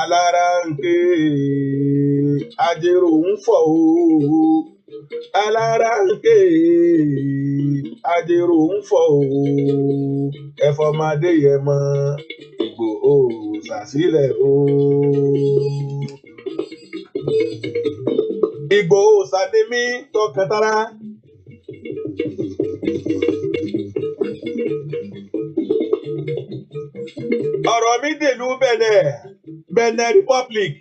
Alaranke ajero ń fọ̀ o. Alaranke ajero ń fọ̀ o. Ẹ̀fọ́mọdé yẹ mọ́ Ìgbòho sàsílẹ̀ o. Ìgbòho sàdémí tọkàntara. Ọ̀rọ̀ mi dèlú Benin Republic.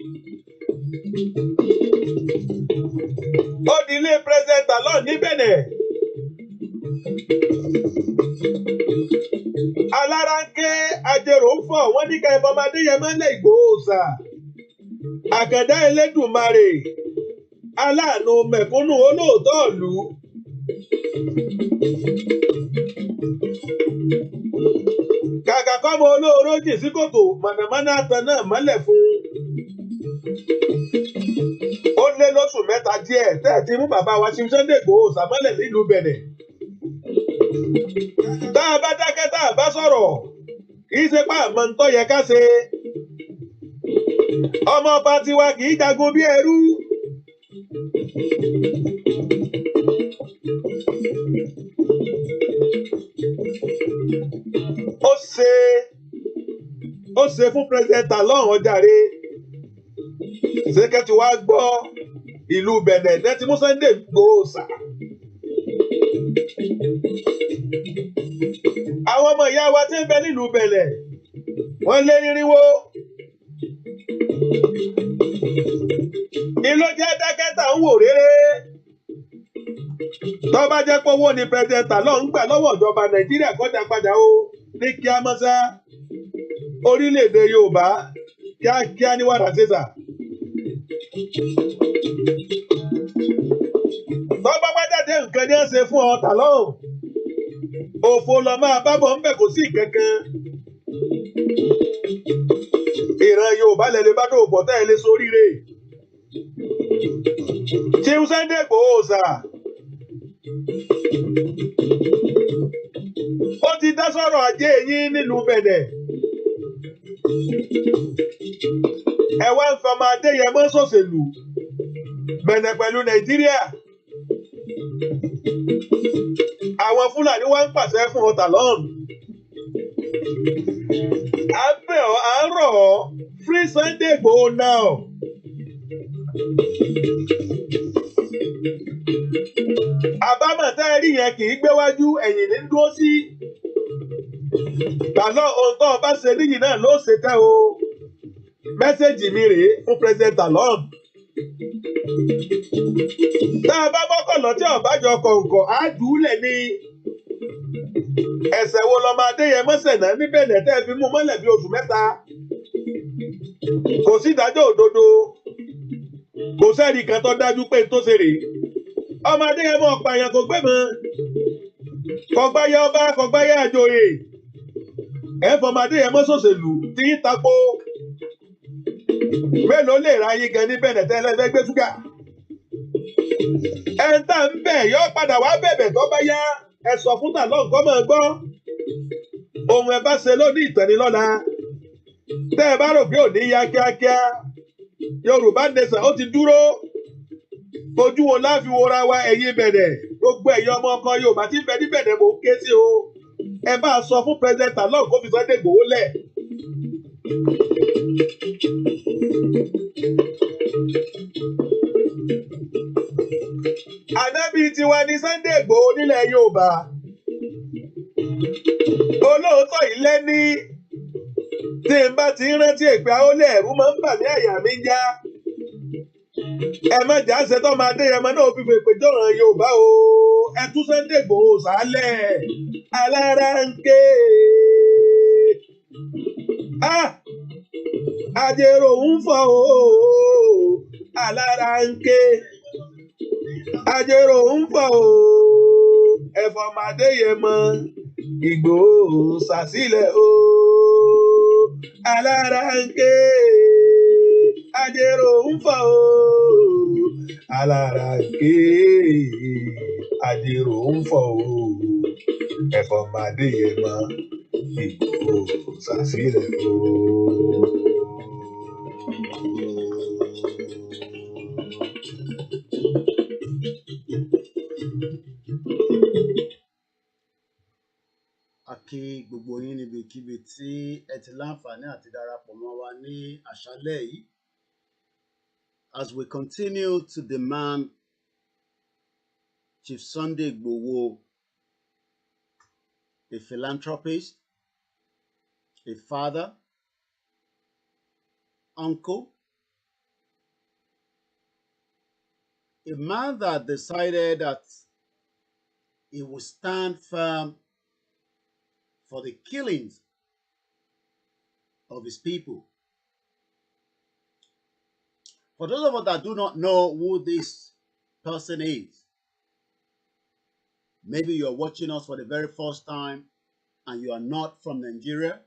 Ó di ilé pírẹsidẹ̀ntà lọ ní Benin. Alaranke ajero ń fọ̀ wọ́n ní ká Ẹ̀fọ́mọdé yẹ mọ́lẹ̀ Ìgbòho sà. Àkàndá Elédùmarè aláàánú mẹ̀kúnnù olóòótọ́ ìlú. Kàkà kọ́mọ olóró jì sí kòtò mọ̀nàmọ́ná tan náà mọ́lẹ̀ fún un. Ó lé lóṣù mẹ́ta díẹ̀ tẹ́ẹ̀tí mú bàbá wa ṣe Sunday Igboho sàmọ́lẹ̀ nílùú Benin. Tá a bá dákẹ́ tá a bá sọ̀rọ̀ kì í ṣe pé àmọ́ ń tọ́ yẹ ká ṣe. Ọmọ ọba tiwa kì í jagun bí ẹrú. Ó ṣe fún pírẹsidẹ̀ntà lọ́hùn ọjàre. Ṣékẹ́tì wá gbọ́ ìlú Benin náà ti mú Sunday Igboho sà. Àwọn ọmọ ìyá wa tí ń bẹ nílùú Benin wọ́n lé nírinwó. Ìlú jẹ́ dákẹ́tà ń wò réré. Tó bá jẹ́ pé owó ni pírẹsidẹ̀ntà lọ́hùn gbà lọ́wọ́ ìjọba Nàìjíríà kọjá padà o ní kíá mọ́sá. Orílẹ̀-èdè Yorùbá kíákíá ní wàrà ṣèṣà. Tó bá wá jáde nǹkan ní ẹ̀ṣẹ̀ fún ọ tà lọ́hùn. Òfò lọ máa bábọ̀ ń bẹ̀ kò sí kankan. Ìran Yorùbá lẹ́lẹ́ bá dòwò pọ̀ tẹ́ ẹ lé sóríire. Chief Sunday Igboho sà. Ó ti dá sọ̀rọ̀ ajé yín nílùú Benin. Ẹ wá ń fọmọ Adéyẹmọ ṣòṣèlú Benin pẹ̀lú Nàìjíríà. Àwọn Fúlàní wá ń pàṣẹ fún ọ̀tà lọ́hùn. À ń bẹ̀ ọ́, à ń rọ̀ ọ́, free Sunday Igboho now. Àbámọ̀ tá ẹ rí yẹn kì í gbéwájú ẹ̀yìn ní dúró sí. Tàlọ́ ohun tó o bá ṣe níyì náà ló ṣe tẹ́ o. Mẹ́sẹ̀jì mi rèé fún pírẹsidẹ̀ntà lọ́hùn. Tá a bá mọ́kànlá tí ọ̀bájọ kọ̀ǹkọ̀ á dùúlẹ̀ ní. Ẹ̀ṣẹ̀ wo lọmọ Adéyẹmọ ṣẹ̀ náà ní Benin tẹ́ fi mú mọ́lẹ̀ bí oṣù mẹ́ta. Kò sí ìdájọ́ òdodo. Kò sẹ́ẹ̀rì kan tó dájú pé tó ṣe rèé. Ọmọ Adéyẹmọ ọ̀pààyàn kò gbẹ́mọ. Kọ̀gbáyé ọba kọ̀gbáyé àjòyè. Ẹ̀fọ́mọ Adéyẹmọ ṣòṣèlú tí ń tapo. Mélòó lè ra yín gan ní Benin tẹ́lẹ̀ fẹ́ gbé ṣúgà. Ẹ̀ńtà ń bẹ̀ yọ padà wá bẹ̀bẹ̀ tó bá yá. Ẹ sọ fún tà lọ́n kọ́ máa gbọ́. Ohun ẹ bá ṣe lónìí ìtẹ́nilọ́la. Tẹ́ ẹ bá rò pé òní ya kíákíá. Yorùbá nation ó ti dúró. Ojú wo láfi wora wa ẹ̀yin Benin. Gbogbo ẹ̀yin ọmọ ọkọ Yorùbá tí ń bẹ ní Benin mò ń ké sí o. Ẹ bá sọ fún pírẹsidẹ̀ntà lọ́n kó fi Sunday Igboho lẹ̀. Ànábì tiwa ní Sunday Igboho nílẹ̀ Yorùbá. Olóòótọ́ ilé ní tí n bá ti rántí èpè àólé ẹ̀rú máa ń bà ní àyà mi ń já. Ẹ má jà ṣe tó máa Adéyẹmọ náà fi fèpè jọ̀ràn Yorùbá o. Ẹ tú Sunday Igboho sálẹ̀. Alaranke. Ajero ń fọ̀ o. Alaranke. Ajero ń fọ̀ o. Ẹ̀fọ́mọ Adéyẹmọ Igboho sàsílẹ̀ o. Alaranke. Ajero ń fọ̀ o. Alaranke. Ajero ń fọ̀ o. ẹ̀fọ́ máa díye mọ́ Ìgbòho ṣàṣìlẹ̀ o. A kí gbogbo yín níbikíbi tí ẹ ti láǹfààní àti darapọ̀ mọ́ wa ní àṣálẹ́ yìí. As we continue to demand Chief Sunday Igboho, a philanthropist, a father, uncle, a man that decided that he would stand firm for the killings of his people. For those of us that do not know who this person is, maybe you're watching us for the very first time and you are not from Nigeria,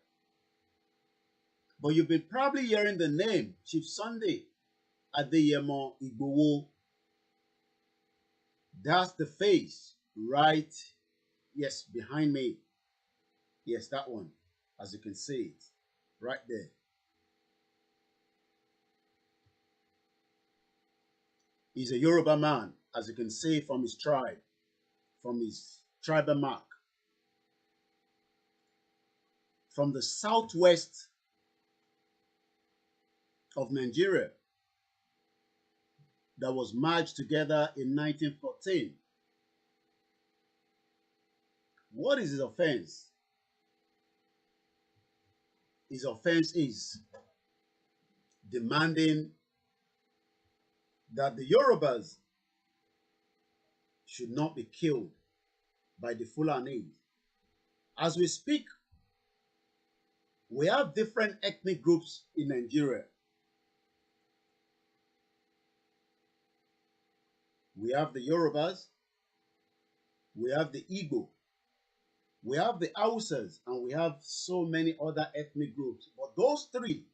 but you've been probably hearing the name Chief Sunday Adeyemo Igboho. That's the face right, yes, behind me. Yes, that one, as you can see it, right there. He's a Yoruba man, as you can see from his tribe, from his tribal mark, from the southwest of Nigeria that was merged together in 1914. What is his offense? His offense is demanding that the Yorubas should not be killed by the Fulani. As we speak, we have different ethnic groups in Nigeria. We have the Yorubas, we have the Igbo, we have the Hausas, and we have so many other ethnic groups. But those three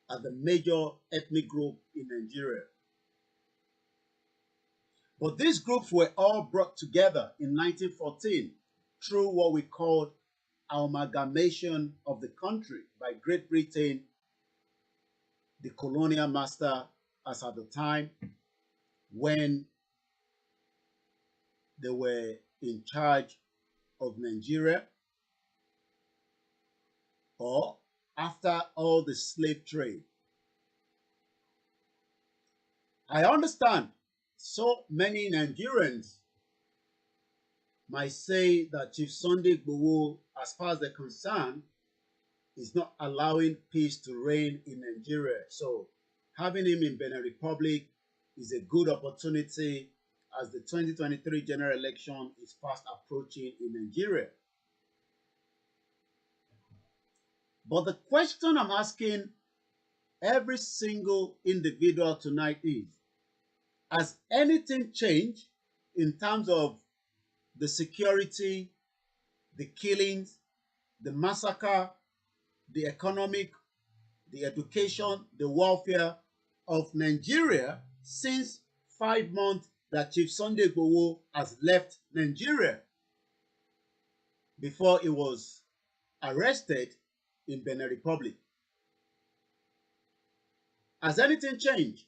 are the major ethnic group in Nigeria. But these groups were all brought together in 1914 through what we called amalgamation of the country by Great Britain, the colonial master, as at the time when they were in charge of Nigeria, or after all the slave trade. I understand so many Nigerians might say that Chief Sunday Igboho, as far as they're concerned, is not allowing peace to reign in Nigeria. So having him in Benin Republic is a good opportunity as the 2023 general election is fast approaching in Nigeria. But the question I'm asking every single individual tonight is, has anything changed in terms of the security, the killings, the massacre, the economic, the education, the welfare of Nigeria since 5 months that Chief Sunday Igboho has left Nigeria before he was arrested in Benin Republic? Has anything changed?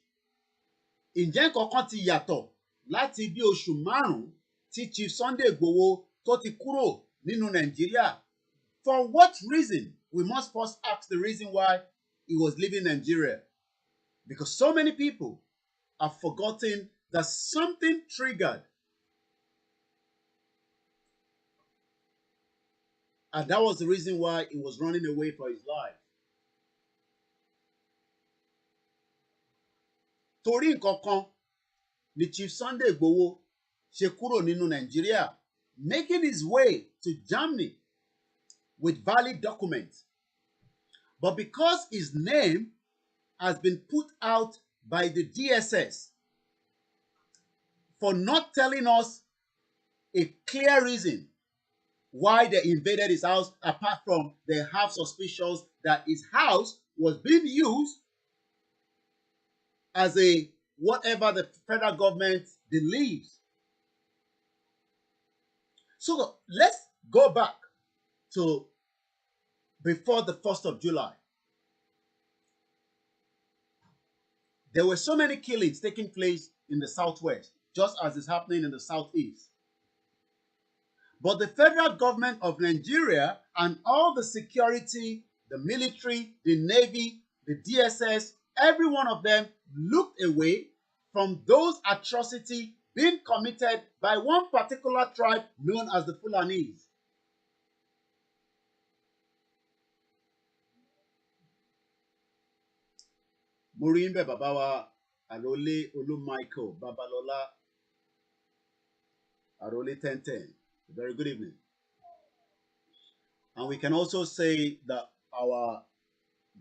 Ǹjẹ́ nǹkan ti yàtọ̀ láti bí oṣù márùn-ún tí Chief Sunday Igboho tó ti kúrò nínú Nàìjíríà? For what reason? We must first ask the reason why he was leaving Nigeria. Because so many people have forgotten that something triggered. And that was the reason why he was running away for his life. Torí nǹkan kan ni Chief Sunday Igboho ṣe kúrò nínú Nigeria, making his way to Germany with valid documents. But because his name has been put out by the DSS for not telling us a clear reason why they invaded his house, apart from they have suspicions that his house was being used as a whatever the federal government believes. So let's go back to before the 1st of July. There were so many killings taking place in the southwest, just as is happening in the southeast. But the federal government of Nigeria and all the security, the military, the navy, the DSS, every one of them looked away from those atrocities being committed by one particular tribe known as the Fulanis. Murimbe Babawa Arole Olu Michael Babalola Arole 1010. Very good evening. And we can also say that our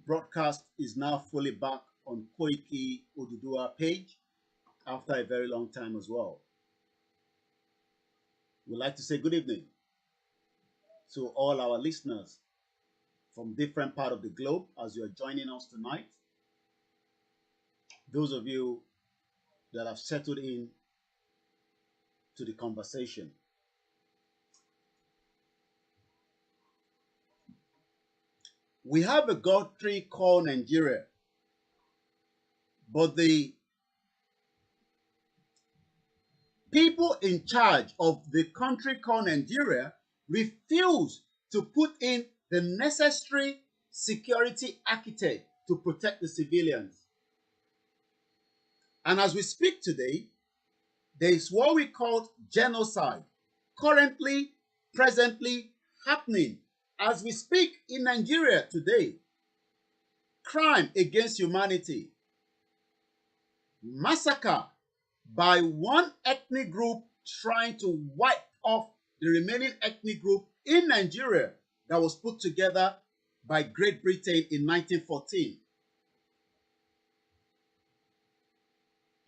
broadcast is now fully back on Koiki Odudua page after a very long time as well. We'd like to say good evening to all our listeners from different parts of the globe as you are joining us tonight. Those of you that have settled in to the conversation. We have a country called Nigeria, but the people in charge of the country called Nigeria refuse to put in the necessary security architect to protect the civilians. And as we speak today, there is what we call genocide currently, presently happening as we speak in Nigeria today. Crime against humanity, massacre by one ethnic group trying to wipe off the remaining ethnic group in Nigeria that was put together by Great Britain in 1914.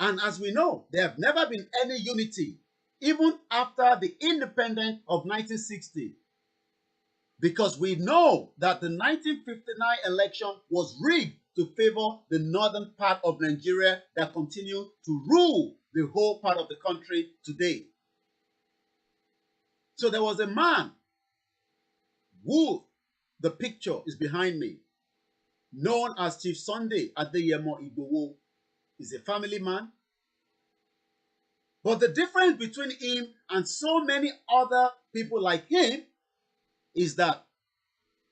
And as we know, there have never been any unity, even after the independence of 1960. Because we know that the 1959 election was rigged to favor the northern part of Nigeria that continue to rule the whole part of the country today. So there was a man who, the picture is behind me, known as Chief Sunday Adeyemo Igboho. He's a family man. But the difference between him and so many other people like him is that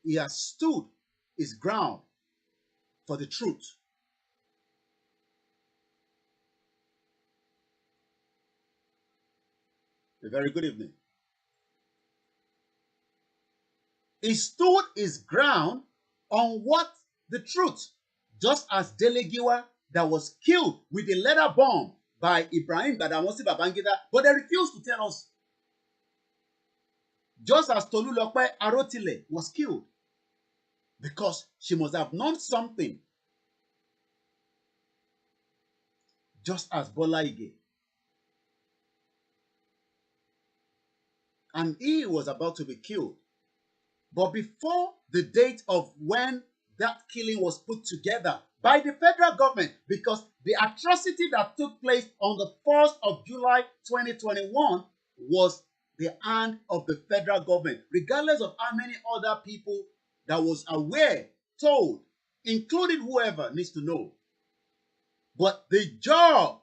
he has stood his ground for the truth. A very good evening. He stood his ground on what? The truth. Just as Delegiwa that was killed with a leather bomb by Ibrahim Badamasi Babangida, but they refused to tell us. Just as Tolulope Arotile was killed because she must have known something. Just as Bola Ige. And he was about to be killed. But before the date of when that killing was put together by the federal government, because the atrocity that took place on the 1st of July 2021 was the hand of the federal government, regardless of how many other people that was aware, told, including whoever needs to know. But the job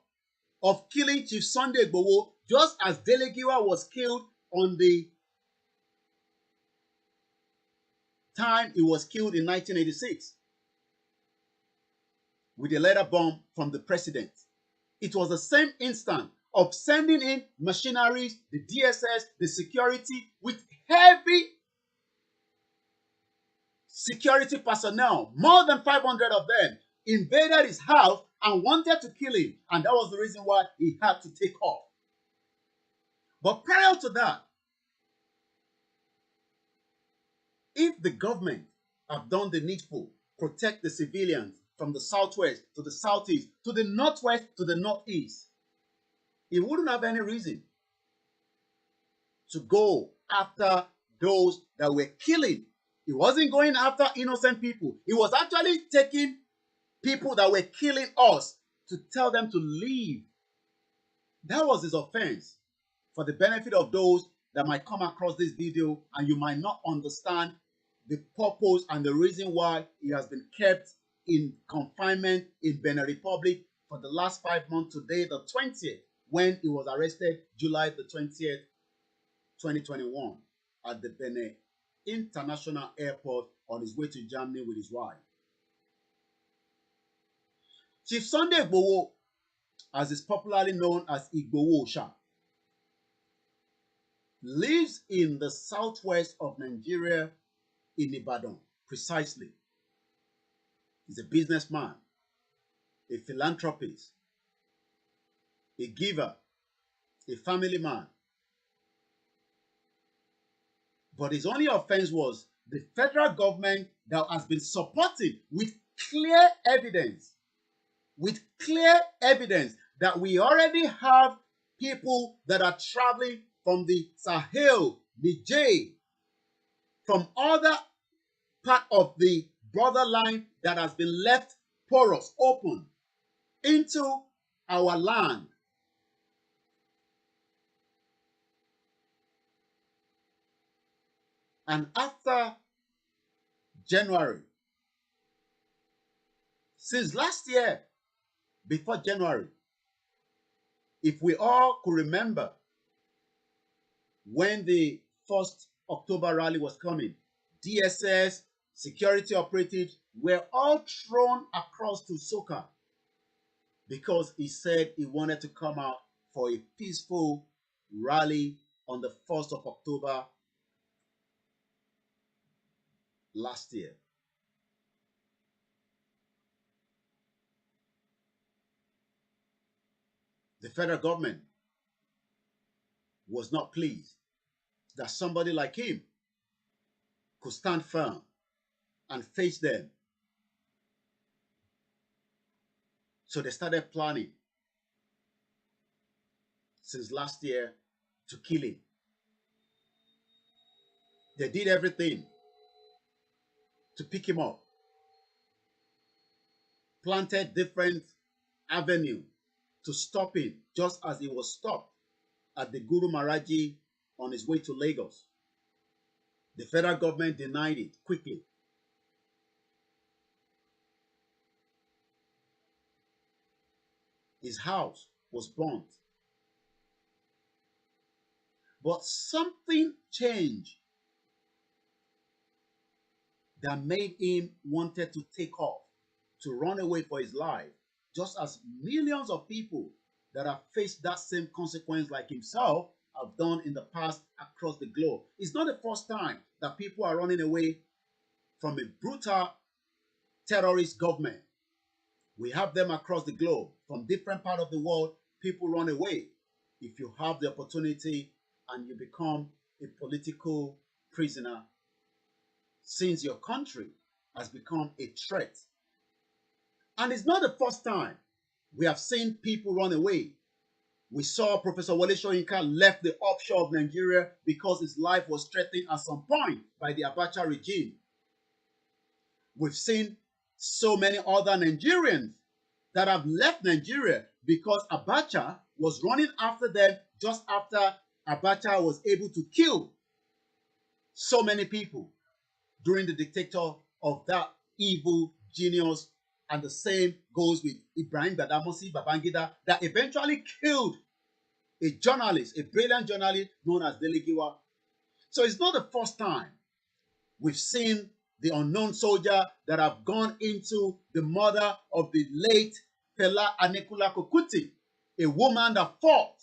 of killing Chief Sunday Igboho, just as Delegiwa was killed on the time he was killed in 1986 with a letter bomb from the president. It was the same instant of sending in machineries, the DSS, the security, with heavy security personnel, more than 500 of them, invaded his house and wanted to kill him. And that was the reason why he had to take off. But prior to that, if the government have done the needful, protect the civilians from the southwest to the southeast, to the northwest to the northeast, he wouldn't have any reason to go after those that were killing. He wasn't going after innocent people. He was actually taking people that were killing us to tell them to leave. That was his offense, for the benefit of those that might come across this video and you might not understand the purpose and the reason why he has been kept in confinement in Benin Republic for the last 5 months, today the 20th, when he was arrested July the 20th, 2021 at the Benin International Airport on his way to Germany with his wife. Chief Sunday Igboho, as is popularly known as Igboho Sha, lives in the southwest of Nigeria in Ibadan, precisely. He's a businessman, a philanthropist, a giver, a family man. But his only offense was the federal government that has been supporting with clear evidence that we already have people that are traveling from the Sahel, Niger, from other part of the borderline that has been left porous, open, into our land. And after January, since last year, before January, if we all could remember when the first October rally was coming, DSS, security operatives were all thrown across to Soka because he said he wanted to come out for a peaceful rally on the 1st of October last year. The federal government was not pleased that somebody like him could stand firm and face them. So they started planning since last year to kill him. They did everything to pick him up, planted different avenues to stop him, just as he was stopped at the Guru Maharaji on his way to Lagos. The federal government denied it quickly. His house was burnt. But something changed that made him wanted to take off, to run away for his life, just as millions of people that have faced that same consequence like himself have done in the past across the globe. It's not the first time that people are running away from a brutal terrorist government. We have them across the globe. From different parts of the world, people run away. If you have the opportunity and you become a political prisoner, since your country has become a threat. And it's not the first time we have seen people run away. We saw Professor Wole Soyinka left the offshore of Nigeria because his life was threatened at some point by the Abacha regime. We've seen so many other Nigerians that have left Nigeria because Abacha was running after them just after Abacha was able to kill so many people during the dictator of that evil genius. And the same goes with Ibrahim Badamasi Babangida, that eventually killed a journalist, a brilliant journalist known as Delegiwa. So it's not the first time we've seen the unknown soldier that have gone into the murder of the late Fela Anikulapo Kuti, a woman that fought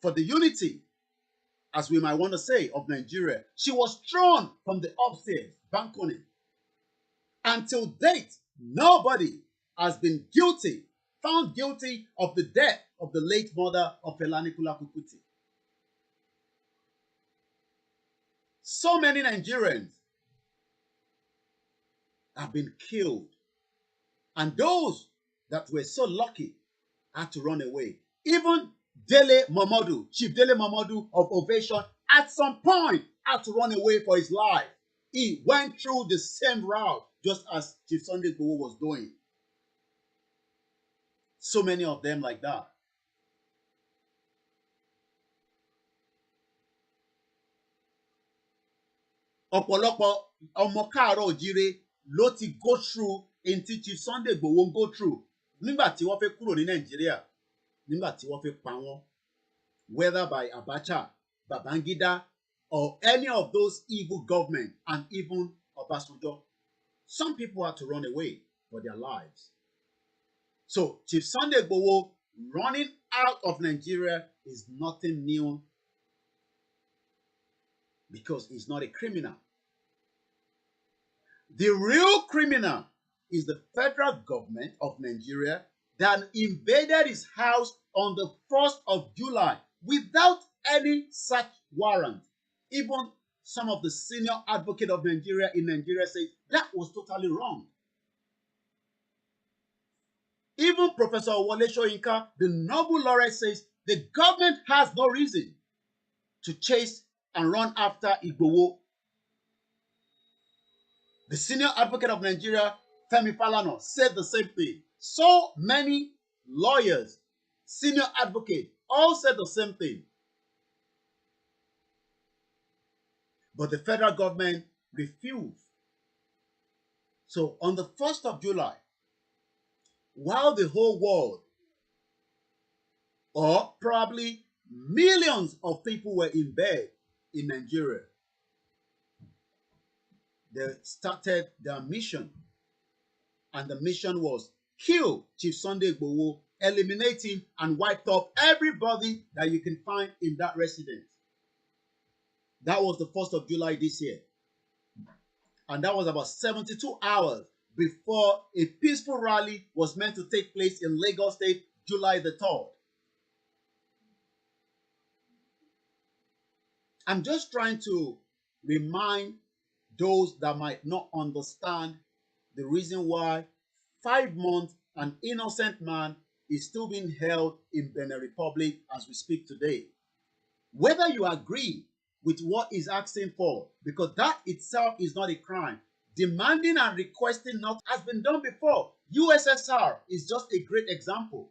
for the unity, as we might want to say, of Nigeria. She was thrown from the upstairs balcony. Until date, nobody has been found guilty of the death of the late mother of Fela Anikulapo Kuti. So many Nigerians have been killed. And those that were so lucky had to run away. Even Dele Momodu, Chief Dele Momodu of Ovation, at some point had to run away for his life. He went through the same route just as Chief Sunday Igboho was doing. So many of them like that. ọ̀pọ̀lọpọ̀ ọmọ káàárọ̀ òjíire ló ti go through in tí Chief Sunday Igboho ń go through nígbà tí wọ́n fẹ́ kúrò ní Nàìjíríà, nígbà tí wọ́n fẹ́ pa wọ́n, whether by Abacha, Babangida, or any of those evil government and even Obasanjo. Some people had to run away for their lives. So Chief Sunday Igboho running out of Nigeria is nothing new because he's not a criminal. The real criminal is the federal government of Nigeria that invaded his house on the 1st of July without any such warrant. Even some of the senior advocate of Nigeria in Nigeria say that was totally wrong. Even Professor Wole Soyinka, the Nobel laureate, says the government has no reason to chase and run after Igboho. The senior advocate of Nigeria, Femi Falana, said the same thing. So many lawyers, senior advocates, all said the same thing. But the federal government refused. So on the 1st of July, while the whole world, or probably millions of people were in bed in Nigeria, they started their mission. And the mission was kill Chief Sunday Igboho, eliminate him, and wipe up everybody that you can find in that residence. That was the 1st of July this year. And that was about 72 hours before a peaceful rally was meant to take place in Lagos State, July the 3rd. I'm just trying to remind those that might not understand the reason why 5 months an innocent man is still being held in Benin Republic as we speak today. Whether you agree with what he's asking for, because that itself is not a crime. Demanding and requesting not has been done before. USSR is just a great example.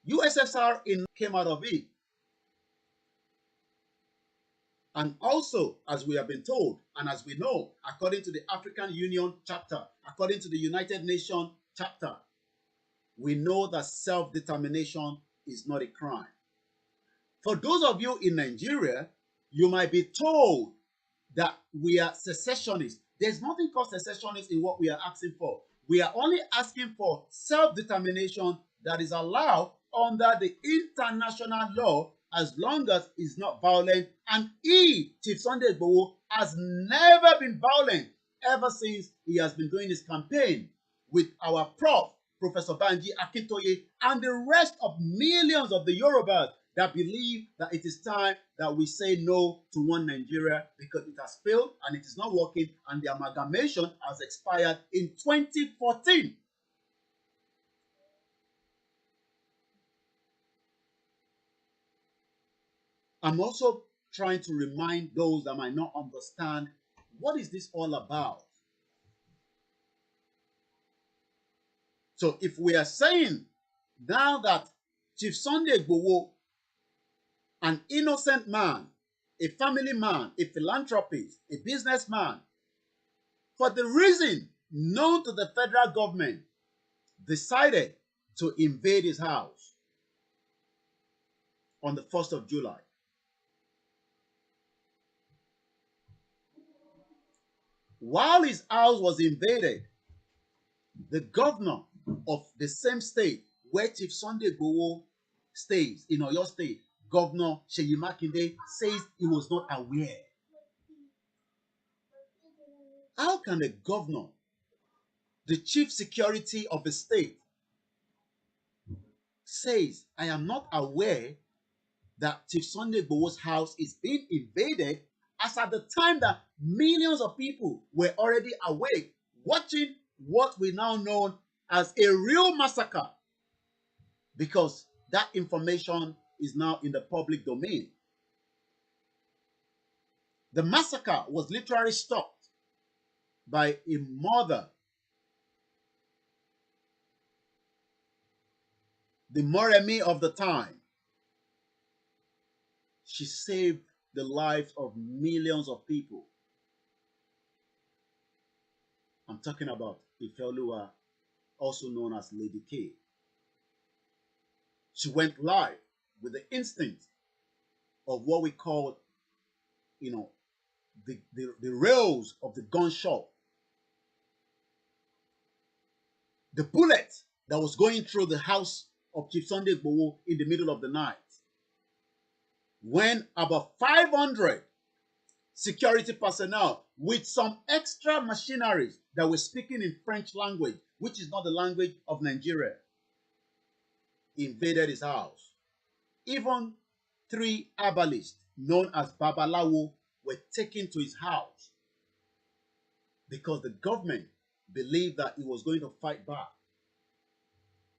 USSR came out of it. And also, as we have been told, and as we know, according to the African Union chapter, according to the United Nations chapter, we know that self-determination is not a crime. For those of you in Nigeria, you might be told that we are secessionists. There's nothing called secessionist in what we are asking for. We are only asking for self-determination that is allowed under the international law as long as it's not violent. And he, Chief Sunday Igboho, has never been violent ever since he has been doing his campaign with our prof, Professor Banji Akintoye, and the rest of millions of the Yorubas that believe that it is time that we say no to one Nigeria because it has failed and it is not working and the amalgamation has expired in 2014. I'm also trying to remind those that might not understand what is this all about. So if we are saying now that Chief Sunday Igboho, an innocent man, a family man, a philanthropist, a businessman, for the reason known to the federal government, decided to invade his house on the 1st of July. While his house was invaded, the governor of the same state where Chief Sunday Igboho stays, in Oyo State, Governor Seyi Makinde, says he was not aware. How can a governor, the chief security of a state, says, I am not aware that Chief Sunday Igboho's house is being invaded, as at the time that millions of people were already awake, watching what we now know as a real massacre, because that information is now in the public domain. The massacre was literally stopped by a mother, the Moremi of the time. She saved the lives of millions of people. talking about Ifeoluwa, also known as Lady K. She went live with the instinct of what we call, the rails of the gunshot. The bullet that was going through the house of Chief Sunday Igboho in the middle of the night, when about 500 security personnel with some extra machineries that were speaking in French language, which is not the language of Nigeria, invaded his house. Even 3 herbalists known as Babalawo were taken to his house because the government believed that he was going to fight back.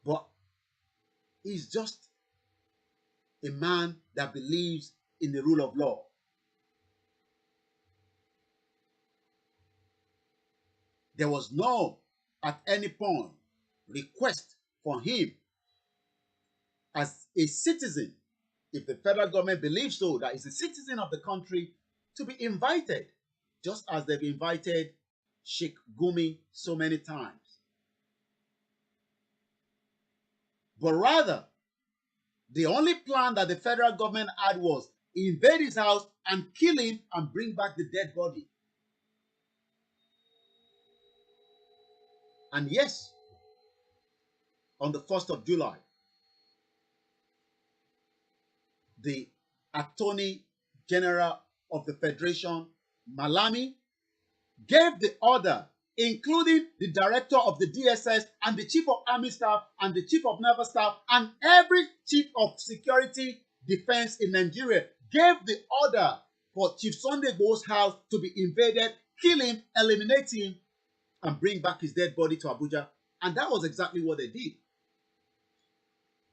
But he's just a man that believes in the rule of law. There was no, at any point, request for him as a citizen, if the federal government believes so, that he's a citizen of the country, to be invited, just as they've invited Sheikh Gumi so many times. But rather, the only plan that the federal government had was invade his house and kill him and bring back the dead body. And yes, on the 1st of July, the Attorney General of the Federation, Malami, gave the order, including the director of the DSS and the chief of army staff and the chief of naval staff and every chief of security defense in Nigeria, gave the order for Chief Sunday Igboho's house to be invaded, kill him, eliminate him, and bring back his dead body to Abuja. And that was exactly what they did.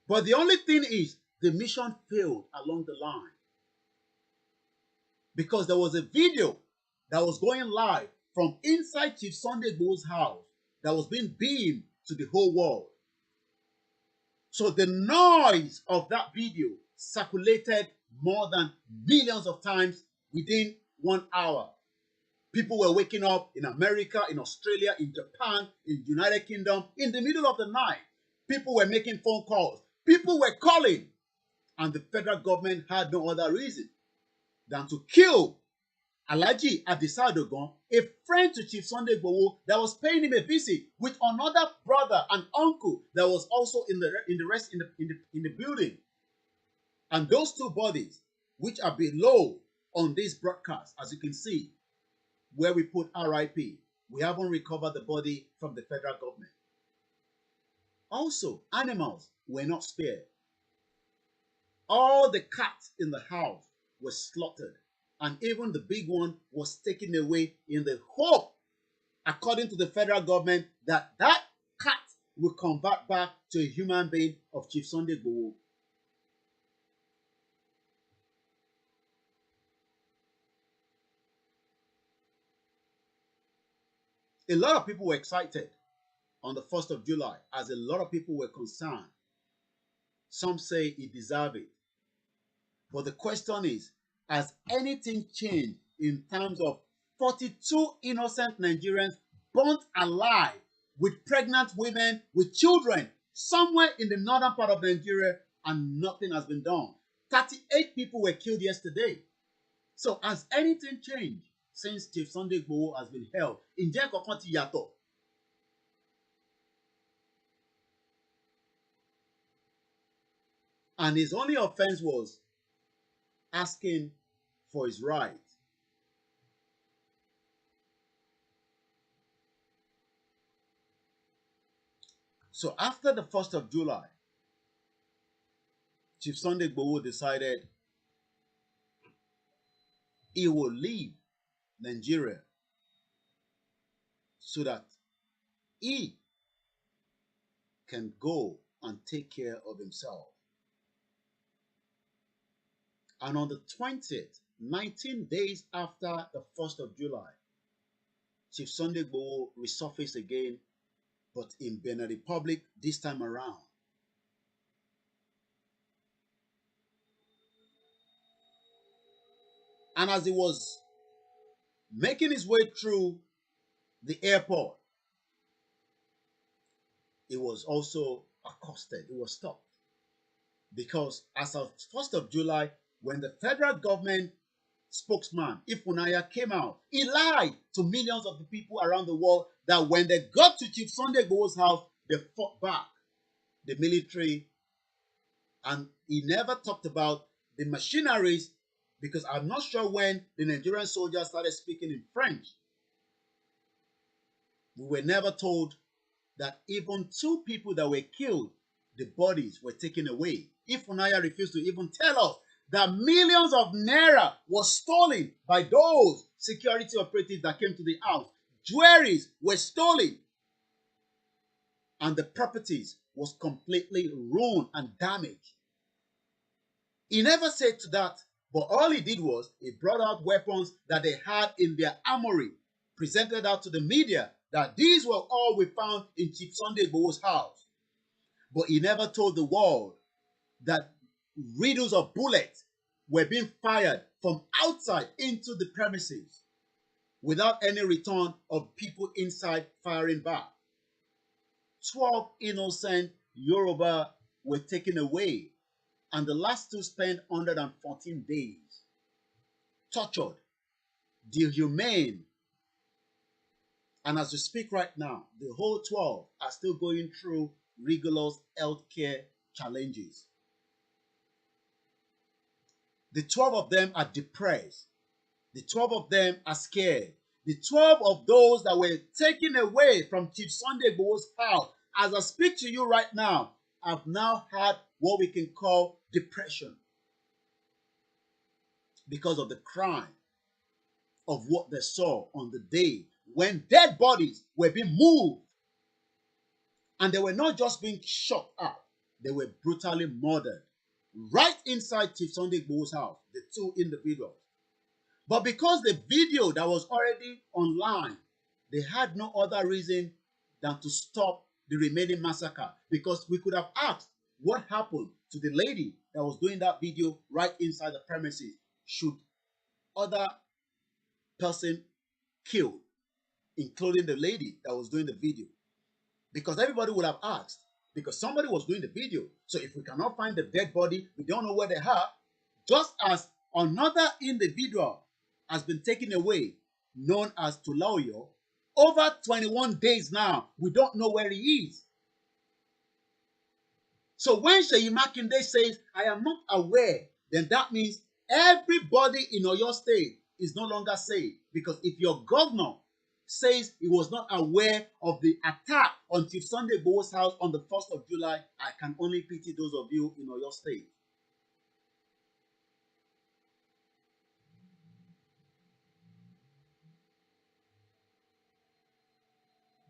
But the only thing is, the mission failed along the line. Because there was a video that was going live from inside Chief Sunday Igboho's house that was being beamed to the whole world. So the noise of that video circulated more than millions of times within 1 hour. People were waking up in America, in Australia, in Japan, in the United Kingdom, in the middle of the night. People were making phone calls. People were calling. And the federal government had no other reason than to kill Alhaji Adisa Dogon, a friend to Chief Sunday Igboho, that was paying him a visit with another brother and uncle that was also in the building. And those 2 bodies, which are below on this broadcast, as you can see, where we put RIP, we haven't recovered the body from the federal government. Also, animals were not spared. All the cats in the house were slaughtered, and even the big one was taken away in the hope, according to the federal government, that that cat will convert back to a human being of Chief Sunday Igboho. A lot of people were excited on the 1st of July, as a lot of people were concerned. Some say he deserved it. But the question is, has anything changed in terms of 42 innocent Nigerians burnt alive with pregnant women, with children, somewhere in the northern part of Nigeria, and nothing has been done? 38 people were killed yesterday. So has anything changed since Chief Sunday Igboho has been held? Ǹjẹ́ kankan ti yàtọ̀? And his only offense was asking for his right. So after the 1st of July, Chief Sunday Igboho decided he will leave Nigeria so that he can go and take care of himself. And on the 20th, 19 days after the 1st of July, Chief Sunday Igboho resurfaced again, but in Benin Republic this time around. And as he was making his way through the airport, it was also accosted. It was stopped. Because as of 1st of July, when the federal government spokesman, Ifunanya, came out, he lied to millions of the people around the world that when they got to Chief Sunday Igboho's house, they fought back the military. And he never talked about the machineries, because I'm not sure when the Nigerian soldiers started speaking in French. We were never told that even 2 people that were killed, the bodies were taken away. Ifunanya refused to even tell us that millions of naira was stolen by those security operatives that came to the house. Jewelries were stolen. And the properties was completely ruined and damaged. He never said to that, but all he did was he brought out weapons that they had in their armory, presented out to the media that these were all we found in Chief Sunday Igboho's house. But he never told the world that riddles of bullets were being fired from outside into the premises without any return of people inside firing back. 12 innocent Yoruba were taken away, and the last 2 spent 114 days tortured, dehumaned. And as we speak right now, the whole 12 are still going through rigorous healthcare challenges. The 12 of them are depressed. The 12 of them are scared. The 12 of those that were taken away from Chief Sunday Igboho's house, as I speak to you right now, have now had what we can call depression because of the crime of what they saw on the day when dead bodies were being moved. And they were not just being shot up, they were brutally murdered right inside Chief Sunday Igboho's house, the 2 individuals. But because the video that was already online, they had no other reason than to stop the remaining massacre, because we could have asked what happened to the lady that was doing that video right inside the premises. Should other person killed, including the lady that was doing the video? Because everybody would have asked, because somebody was doing the video. So if we cannot find the dead body, we don't know where they are. Just as another individual has been taken away, known as Tulaoyo, over 21 days now, we don't know where he is. So when Seyi Makinde says, I am not aware, then that means everybody in Oyo State is no longer safe. Because if your governor says he was not aware of the attack on Chief Sunday Igboho's house on the 1st of July, I can only pity those of you in Oyo State.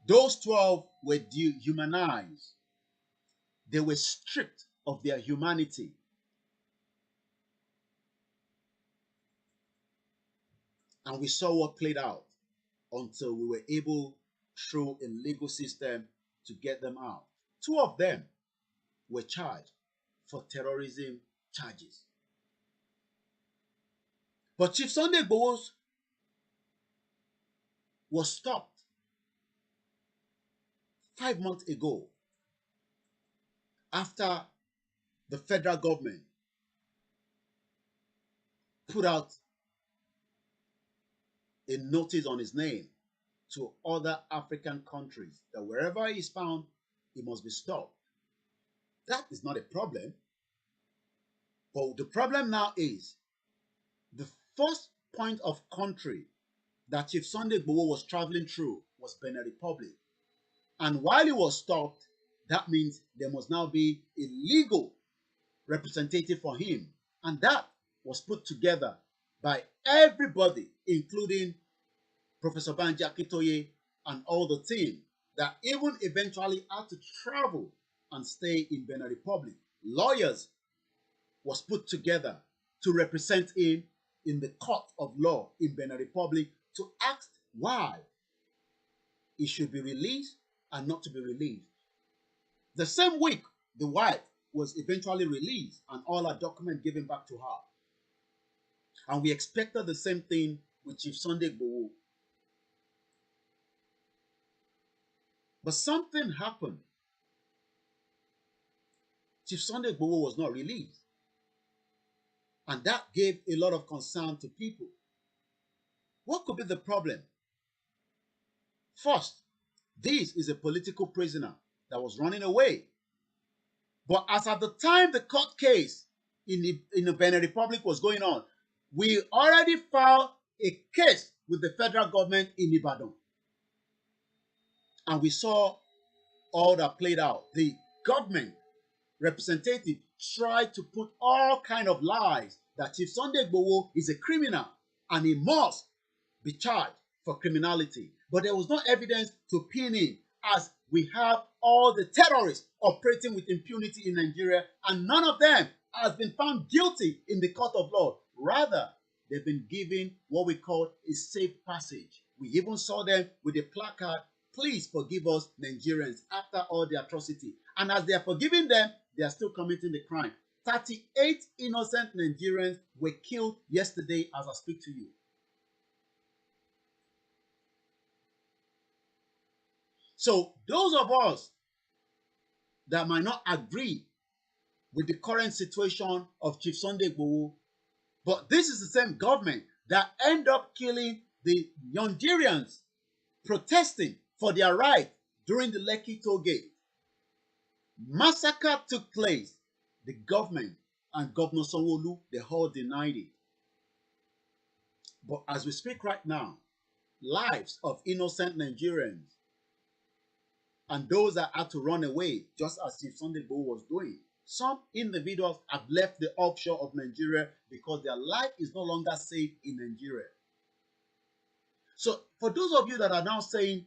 Those 12 were dehumanized. They were stripped of their humanity. And we saw what played out until we were able, through a legal system, to get them out. 2 of them were charged for terrorism charges. But Chief Sunday Igboho was stopped 5 months ago after the federal government put out a notice on his name to other African countries that wherever he is found, he must be stopped. That is not a problem. But the problem now is the first point of country that Chief Sunday Igboho was traveling through was Benin Republic. And while he was stopped, that means there must now be a legal representative for him. And that was put together by everybody, including Professor Banji Akintoye and all the team, that even eventually had to travel and stay in Benin Republic. Lawyers was put together to represent him in the court of law in Benin Republic to ask why he should be released and not to be released. The same week, the wife was eventually released and all her documents given back to her. And we expected the same thing with Chief Sunday Igboho. But something happened Chief Sunday Igboho was not released. And that gave a lot of concern to people. What could be the problem? First, this is a political prisoner that was running away. But as at the time the court case in the Benin Republic was going on, we already filed a case with the federal government in Ibadan. And we saw all that played out. The government representative tried to put all kind of lies that Chief Sunday Igboho is a criminal and he must be charged for criminality. But there was no evidence to pin in, as we have all the terrorists operating with impunity in Nigeria, and none of them has been found guilty in the court of law. Rather, they've been given what we call a safe passage. We even saw them with a placard, "Please forgive us, Nigerians," after all the atrocity. And as they are forgiving them, they are still committing the crime. 38 innocent Nigerians were killed yesterday as I speak to you. So those of us that might not agree with the current situation of Chief Sunday Igboho, but this is the same government that end up killing the Nigerians protesting for their right during the Lekki toll gate. Massacre took place. The government and Governor Sanwo-Olu, they all denied it. But as we speak right now, lives of innocent Nigerians and those that had to run away, just as Chief Sunday Igboho was doing. Some individuals have left the offshore of Nigeria because their life is no longer safe in Nigeria. So for those of you that are now saying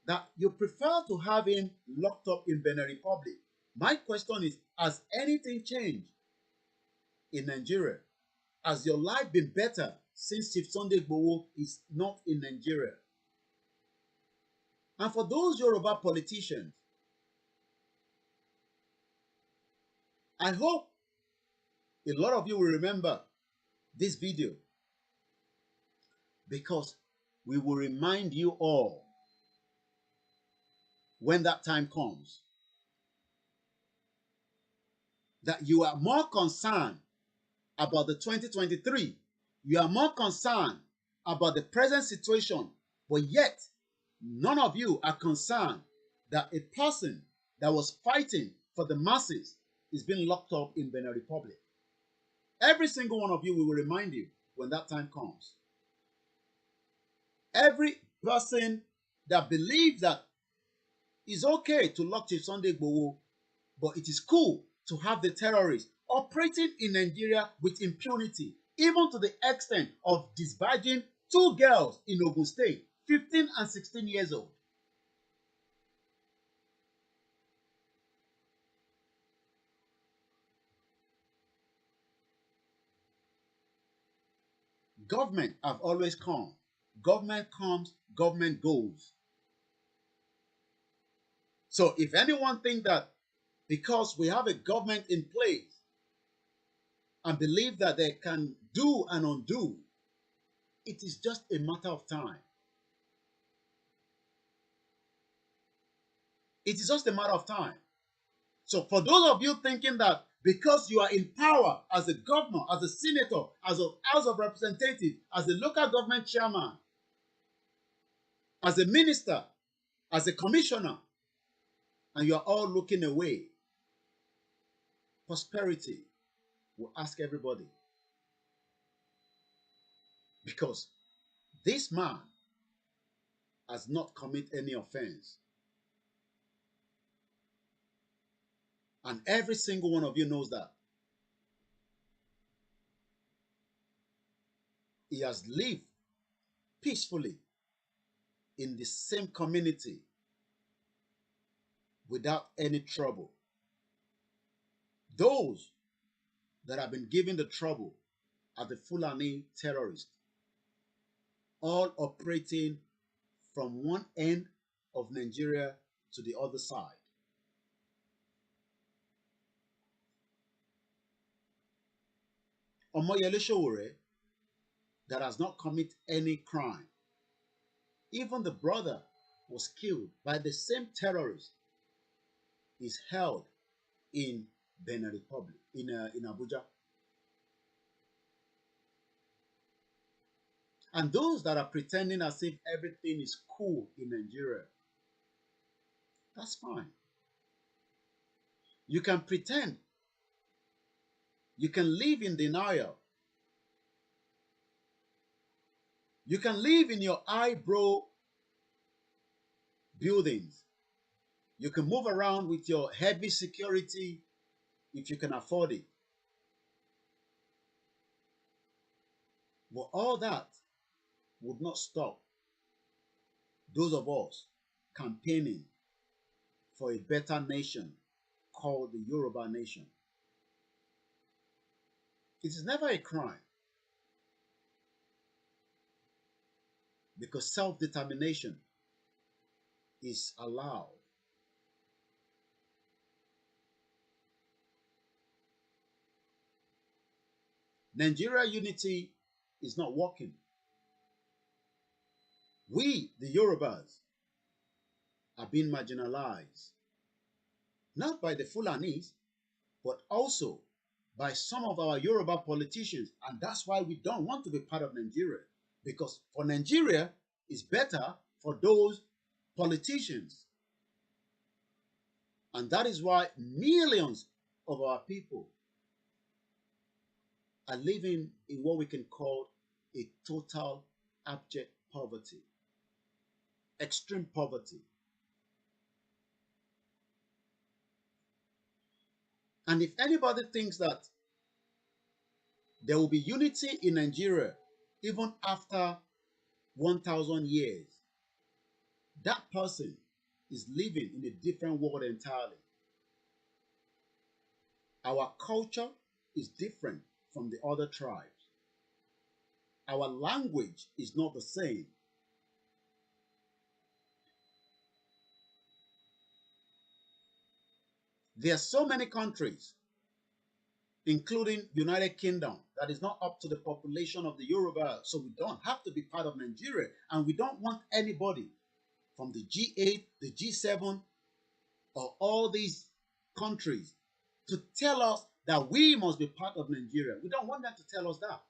that you prefer to have him locked up in Benin Republic, my question is, has anything changed in Nigeria? Has your life been better since Chief Sunday Igboho is not in Nigeria? And for those Yoruba politicians, I hope a lot of you will remember this video, because we will remind you all when that time comes that you are more concerned about the 2023. You are more concerned about the present situation, but yet none of you are concerned that a person that was fighting for the masses is being locked up in Benin Republic. Every single one of you, we will remind you when that time comes. Every person that believes that it's okay to lock Chief Sunday Igboho, but it is cool to have the terrorists operating in Nigeria with impunity, even to the extent of discharging 2 girls in Ogun State, 15 and 16 years old. Government have always come. Government comes, government goes. So if anyone thinks that because we have a government in place and believe that they can do and undo, it is just a matter of time. It is just a matter of time. So for those of you thinking that because you are in power as a governor, as a senator, as a House of Representatives, as a local government chairman, as a minister, as a commissioner, and you are all looking away, prosperity will ask everybody. Because this man has not committed any offense. And every single one of you knows that. He has lived peacefully in the same community without any trouble. Those that have been given the trouble are the Fulani terrorists, all operating from one end of Nigeria to the other side. Omoyele Sowore, that has not committed any crime. Even the brother was killed by the same terrorist, is held in Benin Republic, in Abuja. And those that are pretending as if everything is cool in Nigeria, that's fine. You can pretend. You can live in denial. You can live in your eyebrow buildings. You can move around with your heavy security if you can afford it. But all that would not stop those of us campaigning for a better nation called the Yoruba nation. It is never a crime because self-determination is allowed. Nigeria unity is not working. We, the Yorubas, are being marginalized, not by the Fulanis, but also by some of our Yoruba politicians. And that's why we don't want to be part of Nigeria. Because for Nigeria, it's better for those politicians. And that is why millions of our people are living in what we can call a total abject poverty, extreme poverty. And if anybody thinks that there will be unity in Nigeria even after 1,000 years, that person is living in a different world entirely. Our culture is different from the other tribes. Our language is not the same. There are so many countries, including United Kingdom, that is not up to the population of the Yoruba. So we don't have to be part of Nigeria. And we don't want anybody from the G8, the G7, or all these countries to tell us that we must be part of Nigeria. We don't want them to tell us that.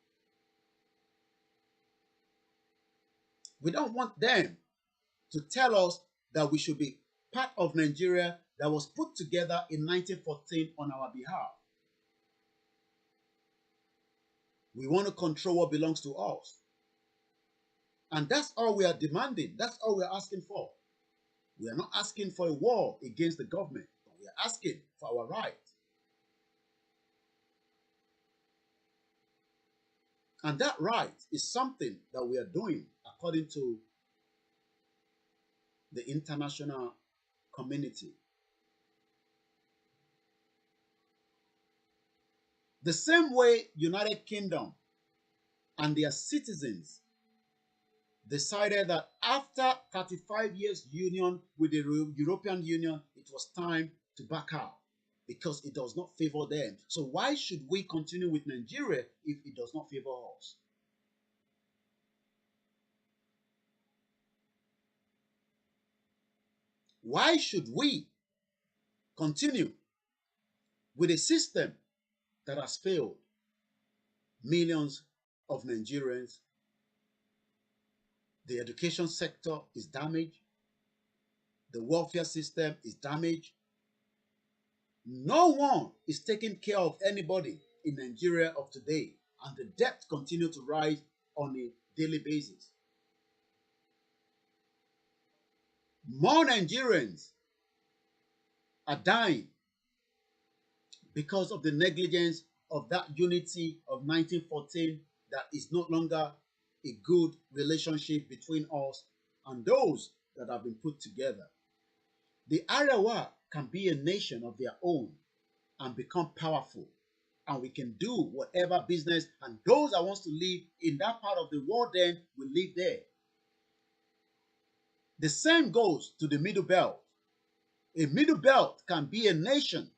We don't want them to tell us that we should be part of Nigeria that was put together in 1914 on our behalf. We want to control what belongs to us. And that's all we are demanding. That's all we're asking for. We are not asking for a war against the government, but we are asking for our right. And that right is something that we are doing according to the international community. The same way United Kingdom and their citizens decided that after 35 years union with the European Union, it was time to back out because it does not favor them. So why should we continue with Nigeria if it does not favor us? Why should we continue with a system that has failed millions of Nigerians? The education sector is damaged. The welfare system is damaged. No one is taking care of anybody in Nigeria of today, and the debt continues to rise on a daily basis. More Nigerians are dying because of the negligence of that unity of 1914 that is no longer a good relationship between us and those that have been put together. The Arewa can be a nation of their own and become powerful, and we can do whatever business, and those that wants to live in that part of the world then will live there. The same goes to the Middle Belt. A Middle Belt can be a nation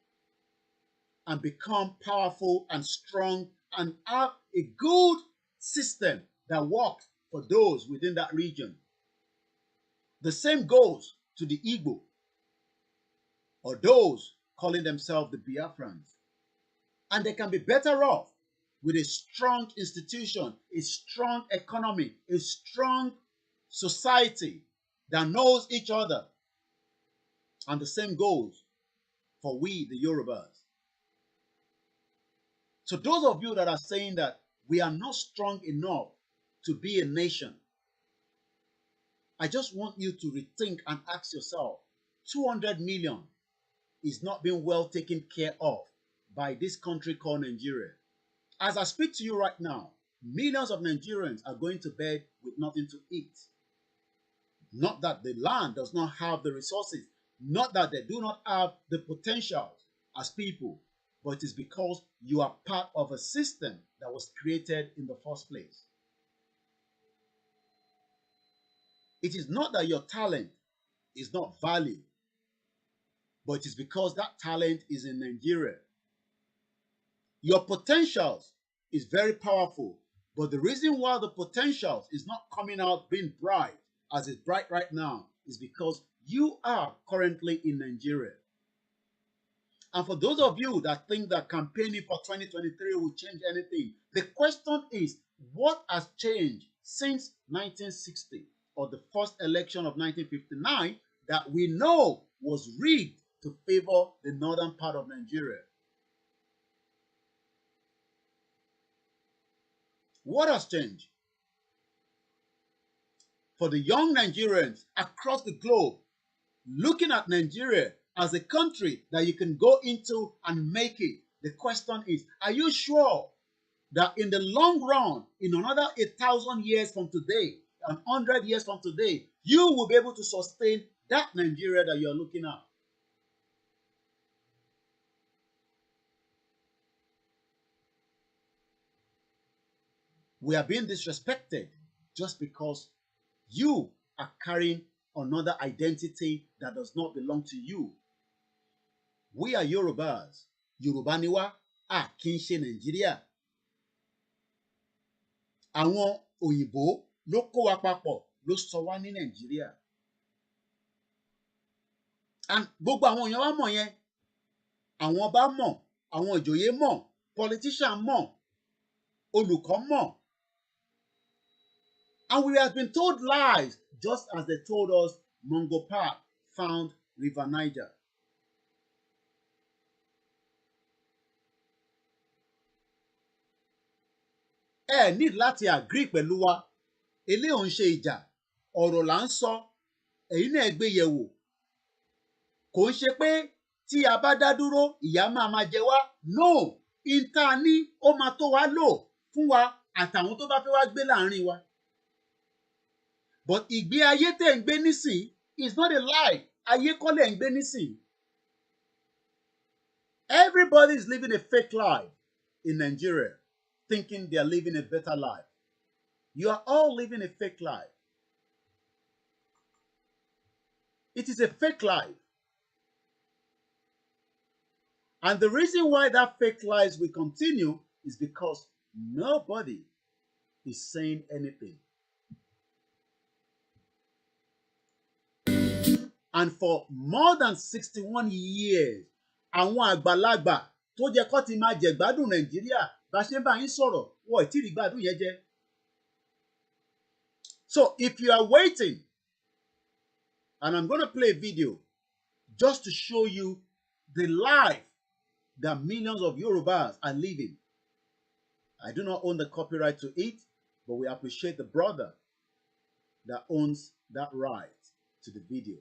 and become powerful and strong and have a good system that works for those within that region. The same goes to the Igbo or those calling themselves the Biafrans. And they can be better off with a strong institution, a strong economy, a strong society that knows each other. And the same goes for we, the Yorubas. So those of you that are saying that we are not strong enough to be a nation, I just want you to rethink and ask yourself, 200 million is not being well taken care of by this country called Nigeria. As I speak to you right now, millions of Nigerians are going to bed with nothing to eat. Not that the land does not have the resources, not that they do not have the potentials as people, but it is because you are part of a system that was created in the first place. It is not that your talent is not valued, but it is because that talent is in Nigeria. Your potentials is very powerful, but the reason why the potentials is not coming out being bright as it's bright right now is because you are currently in Nigeria. And for those of you that think that campaigning for 2023 will change anything, the question is, what has changed since 1960 or the first election of 1959 that we know was rigged to favor the northern part of Nigeria? What has changed? For the young Nigerians across the globe, looking at Nigeria as a country that you can go into and make it, the question is, are you sure that in the long run, in another 1,000 years from today, 100 years from today, you will be able to sustain that Nigeria that you're looking at? We are being disrespected just because you are carrying another identity that does not belong to you. We are Yorubas. Yorùbá ni wá, a kì í ṣe Nàìjíríà. Àwọn òyìnbó ló kó wa papọ̀ ló sọ wá ní Nàìjíríà. And gbogbo àwọn èèyàn wa mọ̀ yẹn. Àwọn ọba mọ̀, àwọn ìjòyè mọ̀, politician mọ̀, olùkọ́ mọ̀. And we have been told lies just as they told us Mungo Park found River Niger. Ẹ need láti agree pẹ̀lú wa. Eléyìí ò ń ṣe ìjà. Ọ̀rọ̀ là ń sọ. Ẹ̀yin náà gbé yẹ̀wò. Kò ń ṣe pé tí a bá dá dúró, ìyà máa jẹ wá. No! Ìta ní ó máa tó wá lò fún wa àtàwọn tó bá fẹ́ wá gbé láàrin wa. But ìgbé ayé tẹ̀ ń gbé nísìn is not a lie. Ayé kọ́ lẹ̀ ń gbé nísìn. Everybody is living a fake life in Nigeria, thinking they are living a better life. You are all living a fake life. It is a fake life. And the reason why that fake life will continue is because nobody is saying anything. And for more than 61 years, àwọn àgbàlagbà tó jẹ́ kó ti máa jẹ gbádùn Nàìjíríà bá ṣe ń bá yín sọ̀rọ̀ wọ́n ì tí ì rí gbádùn yẹn jẹ. So if you are waiting, and I'm going to play a video just to show you the life that millions of Yorubas are living. I do not own the copyright to it, but we appreciate the brother that owns that right to the video.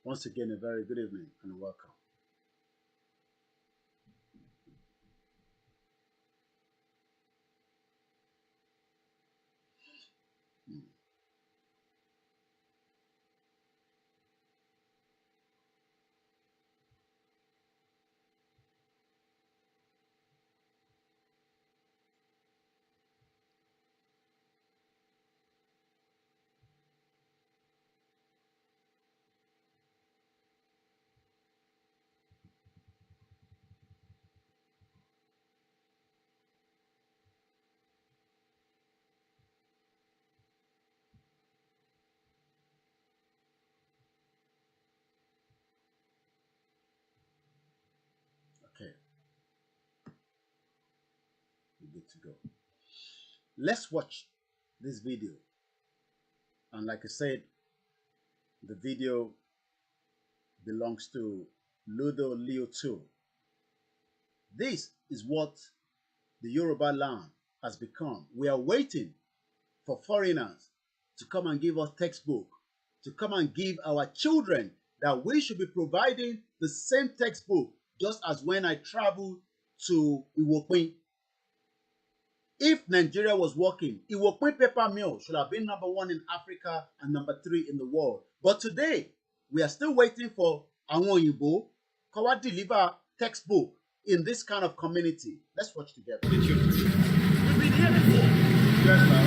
Once again, a very good evening and welcome. Okay, we're good to go. Let's watch this video. And like I said, the video belongs to Ludo Leo 2. This is what the Yoruba land has become. We are waiting for foreigners to come and give us textbook, to come and give our children that we should be providing the same textbook, just as when I traveled to Iwopin. If Nigeria was working, Iwopin paper mill should have been #1 in Africa and #3 in the world. But today, we are still waiting for àwọn òyìnbó kó wá deliver textbook in this kind of community. Let's watch together. We've been here before. Yes,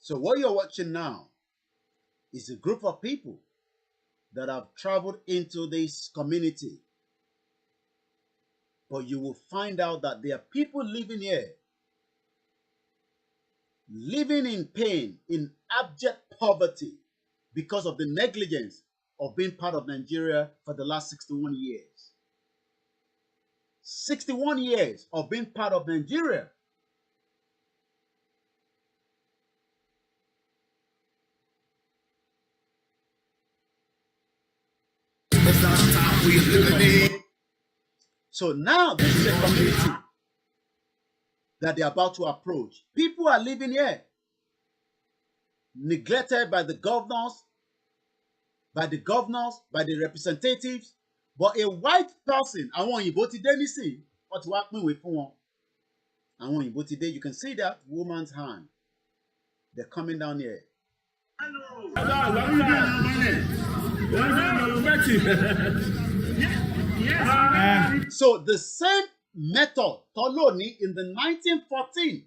So what you're watching now is a group of people that have traveled into this community. But you will find out that there are people living here, living in pain, in abject poverty, because of the negligence of being part of Nigeria for the last 61 years. 61 years of being part of Nigeria. So now this is a community that they're about to approach. People are living here, neglected by the governors, by the representatives. But a white person, àwọn òyìnbó ti dé nísìn, wọ́n ti wá pínwé fún wọn. Àwọn òyìnbó ti dé, you can see that woman's hand. They're coming down here. So the same method Toloni in the 1914,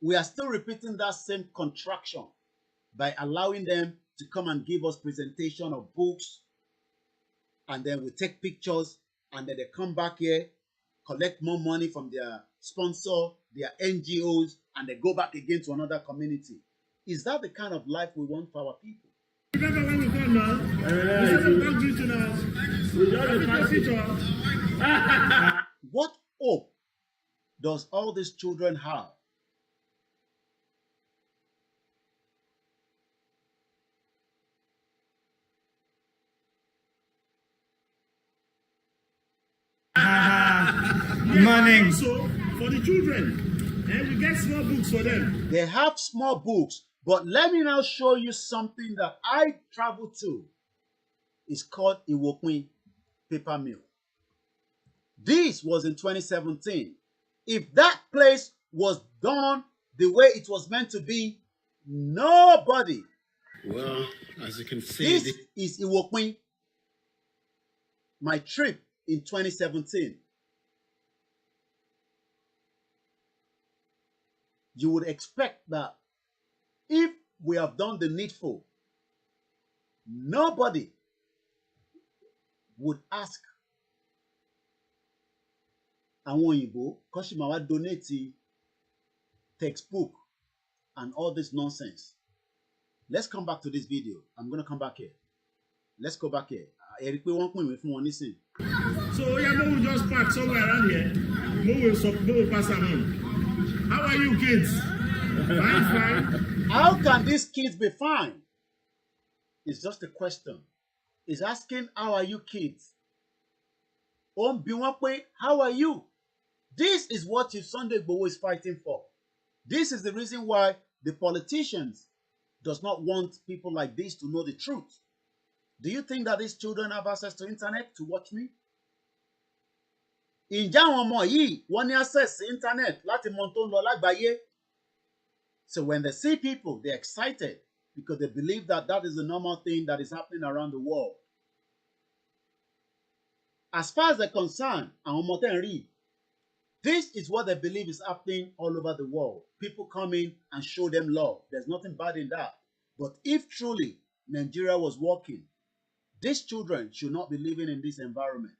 we are still repeating that same contraction by allowing them to come and give us presentation of books, and then we take pictures, and then they come back here, collect more money from their sponsor, their NGOs, and they go back again to another community. Is that the kind of life we want for our people? Remember when we come now? What hope does all these children have? Morning. So for the children, and we get small books for them. They have small books, but let me now show you something that I traveled to. It's called Iwopin Paper Mill. This was in 2017. If that place was done the way it was meant to be, nobody. Well, as you can see, This is Iwopin. My trip in 2017. You would expect that if we have done the needful, nobody would ask àwọn òyìnbó kó sì máa wá donate textbook and all this nonsense. Let's come back to this video. I'm going to come back here. Let's go back here. Ẹ rí i pé wọ́n pín ìwé fún wọn nísìn. So yeah, we will just park somewhere around here. We will pass around. How are you kids? Fine, fine. How can these kids be fine? It's just a question. It's asking, how are you kids? Ó ń bi wọ́n pé, how are you? This is what Chief Sunday Igboho is fighting for. This is the reason why the politicians does not want people like this to know the truth. Do you think that these children have access to internet to watch me? Ǹjẹ́ àwọn ọmọ yìí wọ́n ní access sí internet láti mọ ohun tó ń lọ lágbàáyé? So when they see people, they're excited because they believe that that is the normal thing that is happening around the world. As far as they're concerned, àwọn ọmọ tẹ́ ń rí, this is what they believe is happening all over the world. People come in and show them love. There's nothing bad in that. But if truly Nigeria was working, these children should not be living in this environment.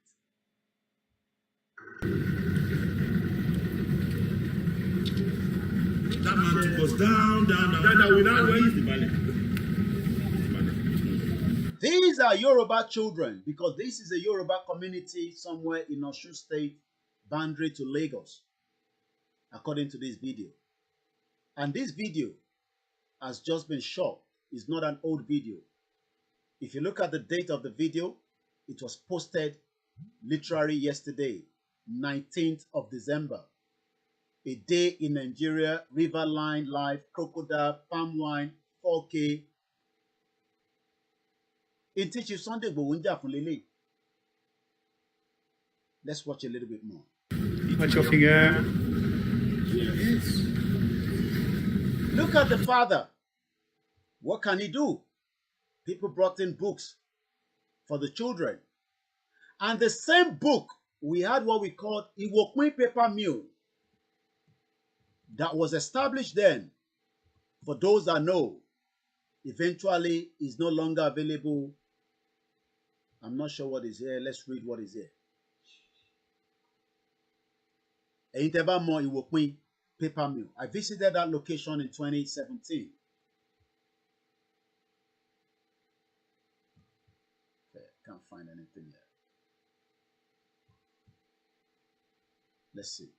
That man took us down. Without where is the ballet? These are Yoruba children because this is a Yoruba community somewhere in Osun State, boundary to Lagos, according to this video. And this video has just been shot. It's not an old video. If you look at the date of the video, it was posted literally yesterday, 19th of December. A day in Nigeria, Riverline Life, Crocodile, Palm Wine, 4K. In teaching Sunday Igboho jà fún lélẹ̀. Let's watch a little bit more. Watch your finger. Look at the father. What can he do? People brought in books for the children. And the same book, we had what we called Iwokun paper mill that was established then. For those that know, eventually is no longer available. I'm not sure what is here. Let's read what is here. Ẹ̀yin tẹ́ bá mọ Iwokun paper mill. I visited that location in 2017. Okay, can't find anything there. Let's see.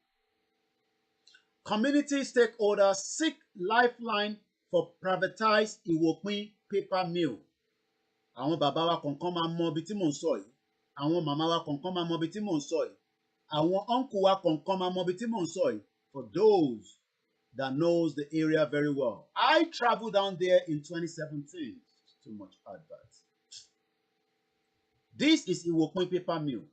Community stakeholders seek lifeline for privatized Iwokun paper mill. Àwọn bàbá wa kọ̀ọ̀kan máa mọ ibi tí mò ń sọ yìí. Àwọn màmá wa kọ̀ọ̀kan máa mọ ibi tí mò ń sọ yìí. Àwọn uncle wa kọ̀ọ̀kan máa mọ ibi tí mò ń sọ yìí. For those that knows the area very well. I traveled down there in 2017. Too much advert. This is Iwokun paper mill.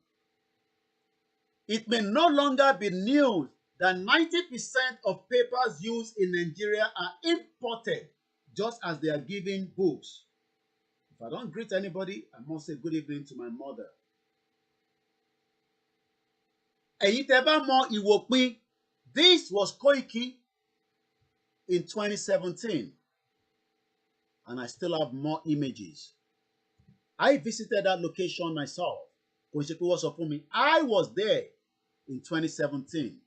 It may no longer be news that 90% of papers used in Nigeria are imported, just as they are giving books. If I don't greet anybody, I must say good evening to my mother. Ẹ̀yin tẹ́ bá mọ Iwokun, this was Koiki in 2017. And I still have more images. I visited that location myself. I was there in 2017.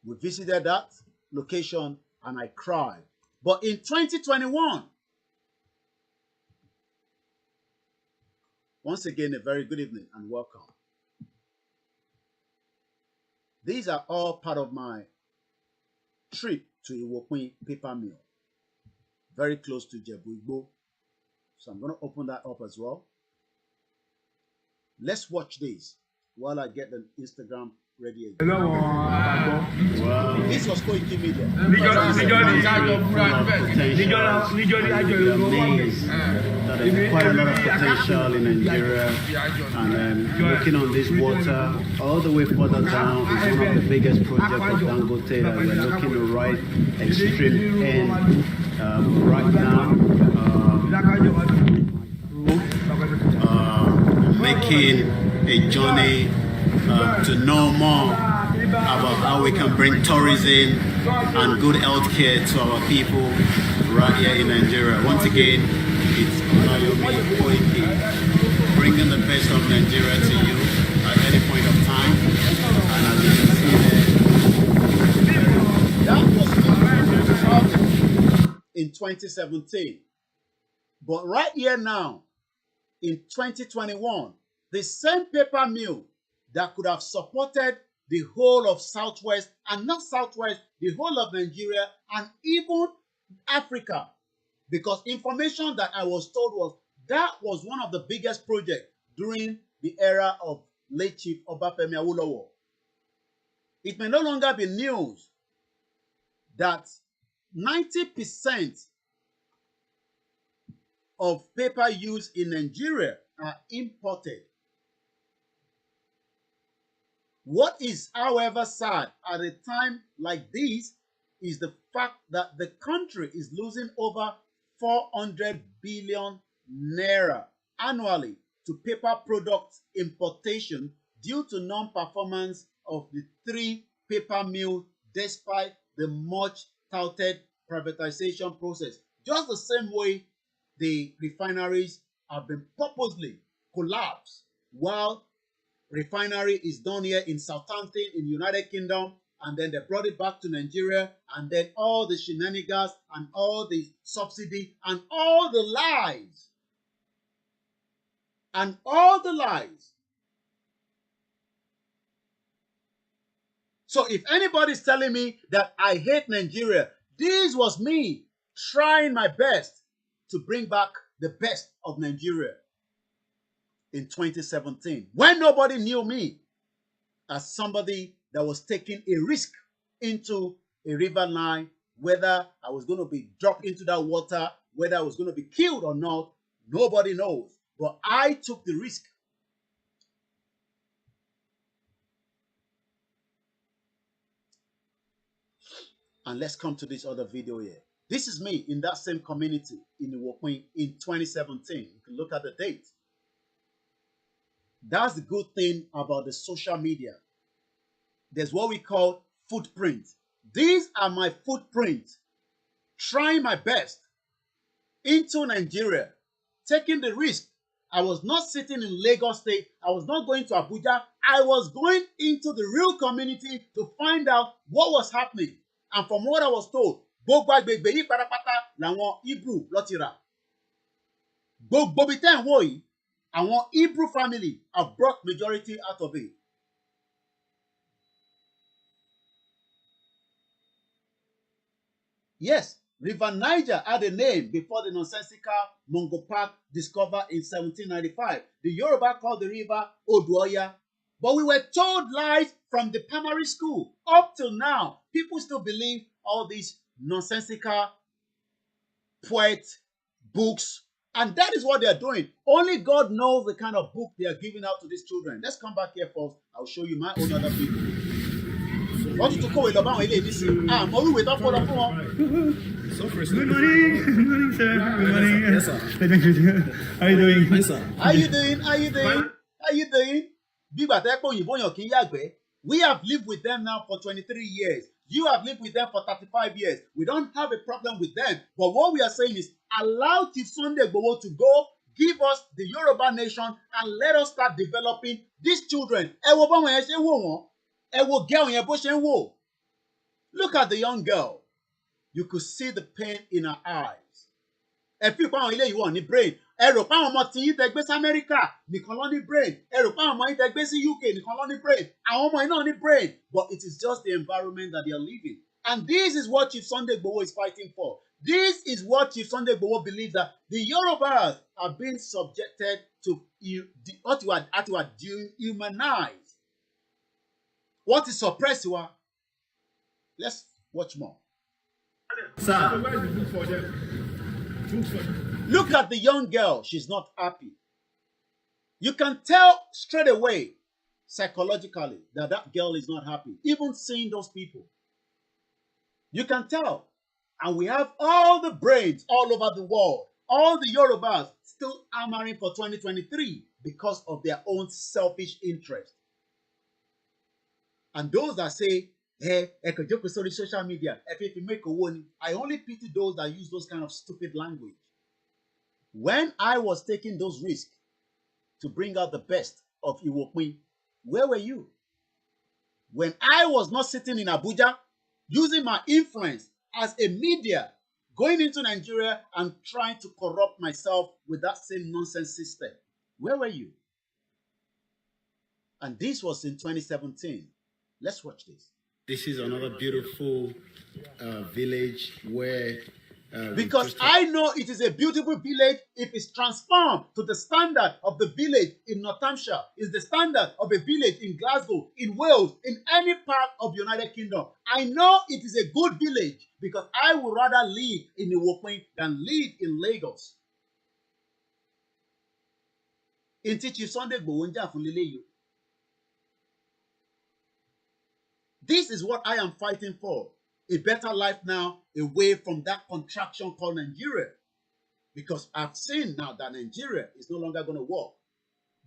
We visited that location and I cried. But in 2021, once again, a very good evening and welcome. These are all part of my trip to Iwokun paper mill, very close to Igboho. So I'm going to open that up as well. Let's watch this while I get the Instagram ready again. Wow. This was KOIKIMEDIA. There's quite a lot of potential in Nigeria, and looking on this water all the way further down is one of the biggest projects of Dangote that we're looking to right extreme end right now. Making a journey to know more about how we can bring tourism and good health care to our people right here in Nigeria. Once again, it's Koiki, bringing the best of Nigeria to you at any point of time. And as you can see there, That was in 2017. But right here now, in 2021, the same paper mill that could have supported the whole of Southwest, and not Southwest, the whole of Nigeria, and even Africa. Because information that I was told was that was one of the biggest projects during the era of late Chief Obafemi Awolowo. It may no longer be news that 90% of paper used in Nigeria are imported. What is, however, sad at a time like this is the fact that the country is losing over 400 billion naira annually to paper product importation due to non-performance of the 3 paper mills despite the much touted privatization process. Just the same way the refineries have been purposely collapsed while refinery is done here in Southampton in the United Kingdom, and then they brought it back to Nigeria, and then all the shenanigans and all the subsidy and all the lies. And all the lies. So if anybody is telling me that I hate Nigeria, this was me trying my best to bring back the best of Nigeria in 2017, when nobody knew me as somebody that was taking a risk into a river line, whether I was going to be dropped into that water, whether I was going to be killed or not, nobody knows. But I took the risk. And let's come to this other video here. This is me in that same community in Iwokwin in 2017. You can look at the date. That's the good thing about the social media. There's what we call footprint. These are my footprints. Trying my best into Nigeria, taking the risk. I was not sitting in Lagos State. I was not going to Abuja. I was going into the real community to find out what was happening. And from what I was told, gbogbo agbègbè yìí pátápátá làwọn Hebrew ló ti rà. Gbogbo bí tẹ́ ń wò yìí, àwọn Hebrew family have brought majority out of it. Yes, River Niger had a name before the nonsensical Mungo Park discovered in 1795. The Yoruba called the river Oduoya. But we were told lies from the primary school. Up till now, people still believe all these nonsensical poet books. And that is what they are doing. Only God knows the kind of book they are giving out to these children. Let's come back here first. I'll show you my own other video. What you kó ìlọ báwọn eléyìí nísìnyí? Mo wíwèé tó kó lọ fún wọn. Good morning, sir. Good morning. Yes, sir. How are you doing? Hi, sir. How you doing? How you doing? How you doing? Bí bàtà ẹ̀pọ̀ òyìnbó yàn kí n yàgbẹ́. We have lived with them now for 23 years. You have lived with them for 35 years. We don't have a problem with them. But what we are saying is allow Chief Sunday Igboho to go, give us the Yoruba nation, and let us start developing these children. Ẹ wo báwọn yẹn ṣe ń wò wọ́n. Ẹ wo girl yẹn bó ṣe ń wò. Look at the young girl. You could see the pain in her eyes. Ẹ fi ìpáwọn ilé ìwọ̀n ní brain. Ẹ rò pé àwọn ọmọ tí yín tẹ gbé sí Amẹ́ríkà nìkan ló ní brain. Ẹ rò pé àwọn ọmọ yín tẹ gbé sí UK nìkan ló ní brain. Àwọn ọmọ yín náà ní brain. But it is just the environment that they are living. And this is what Chief Sunday Igboho is fighting for. This is what Chief Sunday Igboho believes, that the Yorubas are being subjected to what you are dehumanized. What is suppressed? Let's watch more. So where is the book for them? Books for them. Look at the young girl. She's not happy. You can tell straight away, psychologically, that that girl is not happy. Even seeing those people. You can tell. And we have all the brains all over the world. All the Yorubas still hammering for 2023 because of their own selfish interest. And those that say, hey, I could joke with social media, if you make a warning, I only pity those that use those kind of stupid language. When I was taking those risks to bring out the best of Iwokwin, where were you? When I was not sitting in Abuja, using my influence as a media, going into Nigeria and trying to corrupt myself with that same nonsense system, where were you? And this was in 2017. Let's watch this. This is another beautiful village where... because I know it is a beautiful village if it's transformed to the standard of the village in Northamptonshire, is the standard of a village in Glasgow, in Wales, in any part of the United Kingdom. I know it is a good village because I would rather live in Iwokwin than live in Lagos. In Chief Sunday Igboho ń jà fún leléyìí. This is what I am fighting for. A better life now, away from that contraction called Nigeria. Because I've seen now that Nigeria is no longer going to work.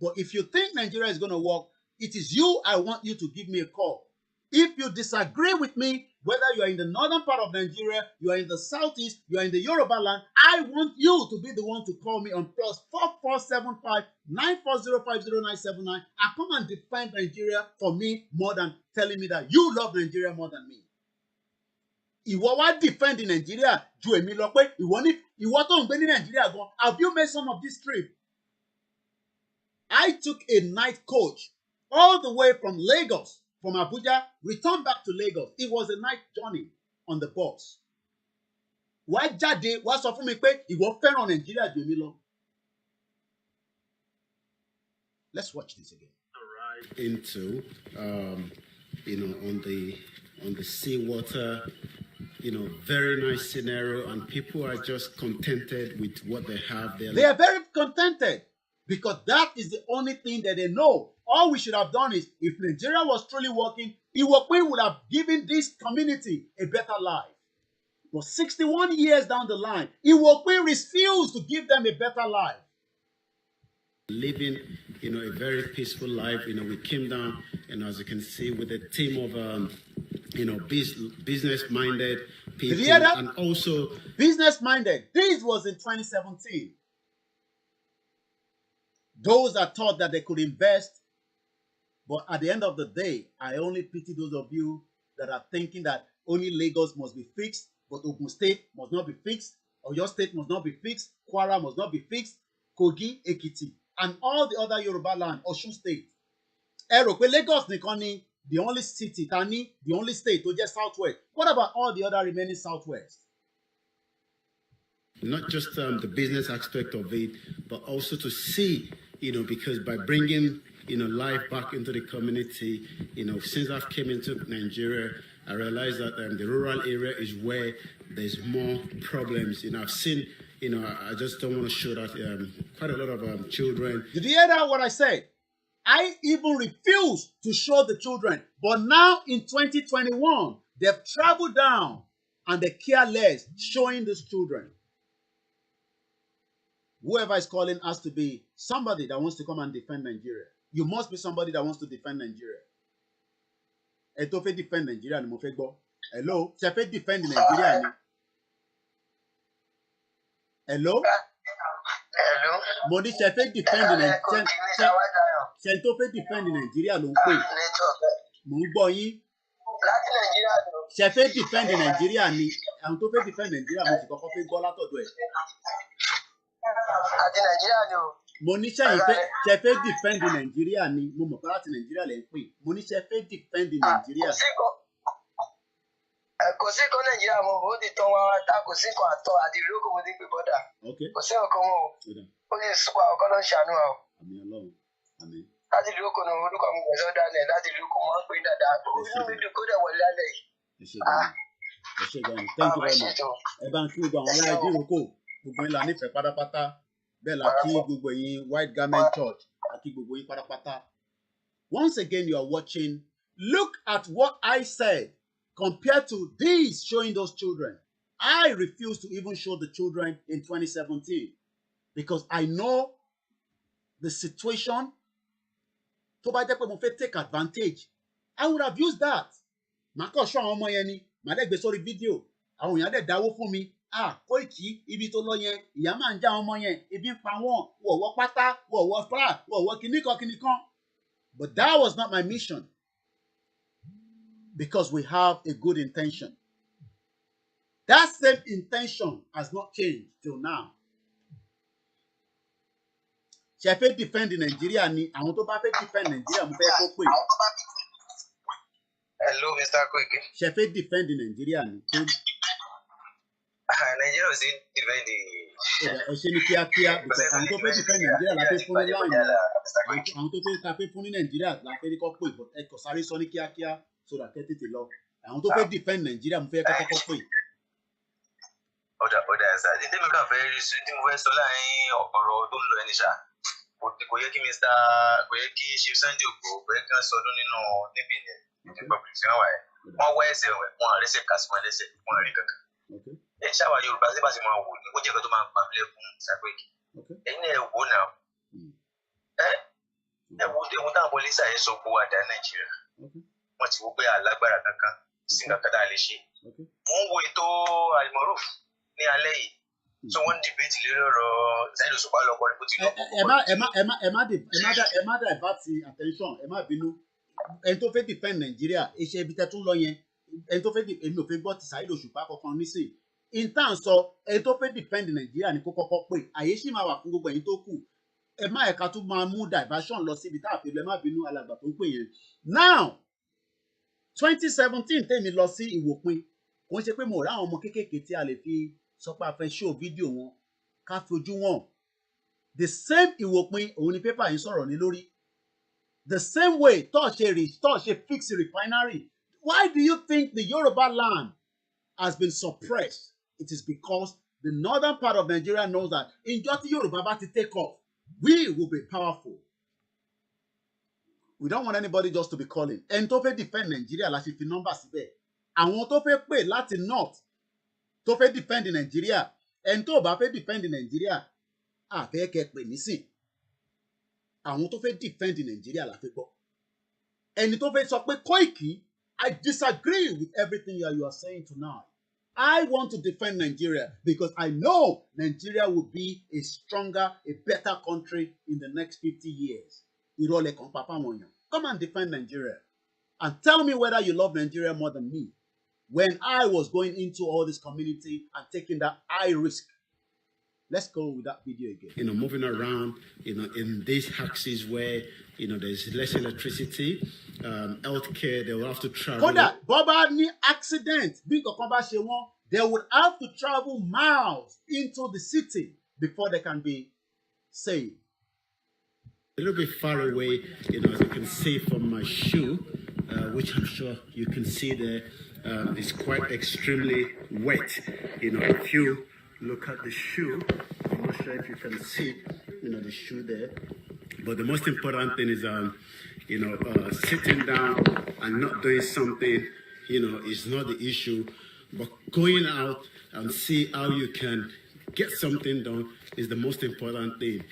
But if you think Nigeria is going to work, it is you I want you to give me a call. If you disagree with me, whether you are in the northern part of Nigeria, you are in the southeast, you are in the Yoruba land, I want you to be the one to call me on +4475 94050979 and come and defend Nigeria for me more than telling me that you love Nigeria more than me. Ìwọ wá defend Nigeria ju èmi lọ pé ìwọ tó ń gbé ní Nigeria gan. Have you made some of this trip? I took a night coach all the way from Lagos, from Abuja, returned back to Lagos. It was a night journey on the bus. Wá jáde wá sọ fún mi pé ìwọ fẹ́ràn Nigeria ju èmi lọ. Let's watch this again. Into, on the seawater, very nice scenario, and people are just contented with what they have there. They are very contented because that is the only thing that they know. All we should have done is, if Nigeria was truly working, Iwokwe would have given this community a better life. But 61 years down the line, Iwokwe refused to give them a better life. Living, a very peaceful life. We came down, as you can see, with a team of, business-minded people. Did you hear that? And also business-minded. This was in 2017. Those that thought that they could invest, but at the end of the day, I only pity those of you that are thinking that only Lagos must be fixed, but Ogun State must not be fixed, Oyo State must not be fixed, Kwara must not be fixed, Kogi, Ekiti, and all the other Yoruba land, Osun State. Ẹ rò pé Lagos nìkan ni the only city, Tani, the only state to just southwest. What about all the other remaining southwest? Not just the business aspect of it, but also to see, because by bringing, life back into the community, since I've came into Nigeria, I realized that the rural area is where there's more problems. I've seen, I just don't want to show that quite a lot of children. Did you hear that, what I said? I even refuse to show the children. But now in 2021, they've traveled down and they care less showing these children. Whoever is calling has to be somebody that wants to come and defend Nigeria. You must be somebody that wants to defend Nigeria. Ẹ tó fẹ́ defend Nigeria ni mo fẹ́ gbọ́. Hello? Ṣé fẹ́ defend Nigeria ni? Hello? Hello. Mo ní ṣé fẹ́ defend Nigeria. Ṣé tó fẹ́ defend Nigeria ló ń pè? Mo ń gbọ́ yín. Láti Nàìjíríà lọ. Ṣé fẹ́ defend Nigeria ni? Àwọn tó fẹ́ defend Nigeria mo sì kọ́kọ́ fẹ́ gbọ́ látọ̀dọ̀ ẹ̀. Àti Nàìjíríà ni o. Mo ní ṣé fẹ́ defend Nigeria ni? Mo mọ̀ pé láti Nàìjíríà lè ń pè. Mo ní ṣé fẹ́ defend Nigeria. Kò sí nǹkan Nàìjíríà mọ́, ó ti tán wá tá, kò sí nǹkan àtọ́ àti ìlú kò ní pè bọ́dà. Kò sí nǹkan mọ́ o. Ó lè sùpà ọkọ ló ń ṣàánú wa o. Àmín Ọlọ́run. Àmín. Láti ìlú kò ní orúkọ mi gbẹ̀sọ́ dálẹ̀, láti ìlú kò máa ń pè dáadáa. Inú mi dùn kó dẹ̀ wọlé lálẹ́ yìí. Ẹ ṣé gan-an. Thank you very much. Ẹ bá ń kí gbogbo àwọn ará ìdíròkò, gbogbo yín la nífẹ̀ẹ́ pátápátá. Bẹ́ẹ̀ la kí gbogbo yín White Garment Church, a kí gbogbo yín pátápátá. Once again, you are watching. Look at what I said compared to these showing those children. I refuse to even show the children in 2017 because I know the situation. Tó bá jẹ́ pé mo fẹ́ take advantage, I would have used that. Màá kàn ṣọ́ àwọn ọmọ yẹn ni, màá dẹ̀ gbé sórí fídíò. Àwọn èèyàn dẹ̀ dáwó fún mi. Koiki, ibi tó lọ yẹn, ìyá máa ń já ọmọ yẹn, ebi ń pa wọ́n, wọ̀wọ́ pátá, wọ̀wọ́ fúlà, wọ̀wọ́ kìnnìkan. But that was not my mission. Because we have a good intention. That same intention has not changed till now. Ṣé fẹ́ defend Nigeria ni? Àwọn tó bá fẹ́ defend Nigeria mo fẹ́ kó pè. Hello, Mr. Koiki. Ṣé fẹ́ defend Nigeria ni? Nigeria ò sí defend. Ẹ ṣe ní kíákíá. Àwọn tó fẹ́ defend Nigeria la fẹ́ fún ní láàyè. Àwọn tó fẹ́ ta fẹ́ fún ní Nigeria la fẹ́ kọ́ pè. Ẹ kò sáré sọ ní kíákíá so that kẹ́ tètè lọ. Àwọn tó fẹ́ defend Nigeria mo fẹ́ kọ́kọ́ pè. Ọ̀dà ẹ̀sà. Ìdí mi kàn fẹ́ rí sùn tí mo fẹ́ sọ láàrin ọ̀rọ̀ tó ń lọ ẹni ṣá. Kò yẹ kí Chief Sunday Igboho kò yẹ kí wọ́n sọdún níbi yẹn. Republic ṣe wà ẹ̀ wọ́n wá ẹsẹ̀ rẹ̀ wọ́n rẹ́sẹ̀ kásìmọ́ lẹ́sẹ̀ wọ́n rí kankan. ẹ ṣáwa Yorùbá sí bá ṣe máa wò ní ó jẹ́ nǹkan tó máa ń pa mílẹ̀ fún Sàgbéèkì ẹ̀yin náà ẹ wò náà ẹ wo ewu táwọn pólísà yẹn sọ gbowó àdá Nàìjíríà wọ́n ti wò pé alágbára kankan sí nǹkan tá a lè ṣe. mo ń wo ètò Almoruf ní alẹ́ yìí tí wọ́n ń dìbẹ́tì lórí ọ̀rọ̀ Saheed Òṣùpá lọ́kọ́ ní kó ti lọ. ẹ má divert attention ẹ má bínú ẹni tó fẹ́ defend Nàìjíríà iṣẹ́ ibi tẹ́ tún lọ yẹn ẹni tó fẹ́ èmi ò fẹ́ gbọ́ ti Saheed Òṣùpá kankan nísìn intan sọ ẹni tó fẹ́ defend Nàìjíríà ní kó kọ́kọ́ pè àyè sì máa wà fún gbogbo ẹ̀yin tó kù ẹ má ẹ̀ka tún máa mú diversion lọ síbi tá a fi lọ ẹ má bínú alàgbà tó ń pè yẹn. Now 2017 tèmi lọ sí Ìwòpin kò ń ṣe pé mo rá àwọn ọmọ kéékèèké tí a lè fi sọ pé a fẹ́ show fídíò wọn ká fojú wọn the same Ìwòpin òun ni pépà yìí sọ̀rọ̀ ní lórí the same way tó ṣe fix refinery. Why do you think the Yoruba land has been suppressed? It is because the northern part of Nigeria knows that in tí Yoruba bá ti take off we will be powerful. We don't want anybody just to be calling. Ẹni tó fẹ́ defend Nigeria la ṣe fi nọ́mbà síbẹ̀. Àwọn tó fẹ́ pè láti north tó fẹ́ defend Nigeria. Ẹni tó bá fẹ́ defend Nigeria àfẹ́ kẹ́ pè nísìn. Àwọn tó fẹ́ defend Nigeria la fẹ́ gbọ́. Ẹni tó fẹ́ sọ pé Koiki, I disagree with everything you are saying tonight. I want to defend Nigeria because I know Nigeria will be a stronger, a better country in the next 50 years. Come and defend Nigeria and tell me whether you love Nigeria more than me. When I was going into all this community and taking that high risk. Let's go with that video again. Moving around, in these axes where, there's less electricity, healthcare, they will have to travel. Kódà, bọ́bá ní accident, bí nǹkan bá ṣe wọ́n, they would have to travel miles into the city before they can be saved. A little bit far away, as you can see from my shoe, which I'm sure you can see there, it's quite extremely wet. If you look at the shoe, I'm not sure if you can see, the shoe there. But the most important thing is, sitting down and not doing something, is not the issue. But going out and see how you can get something done is the most important thing.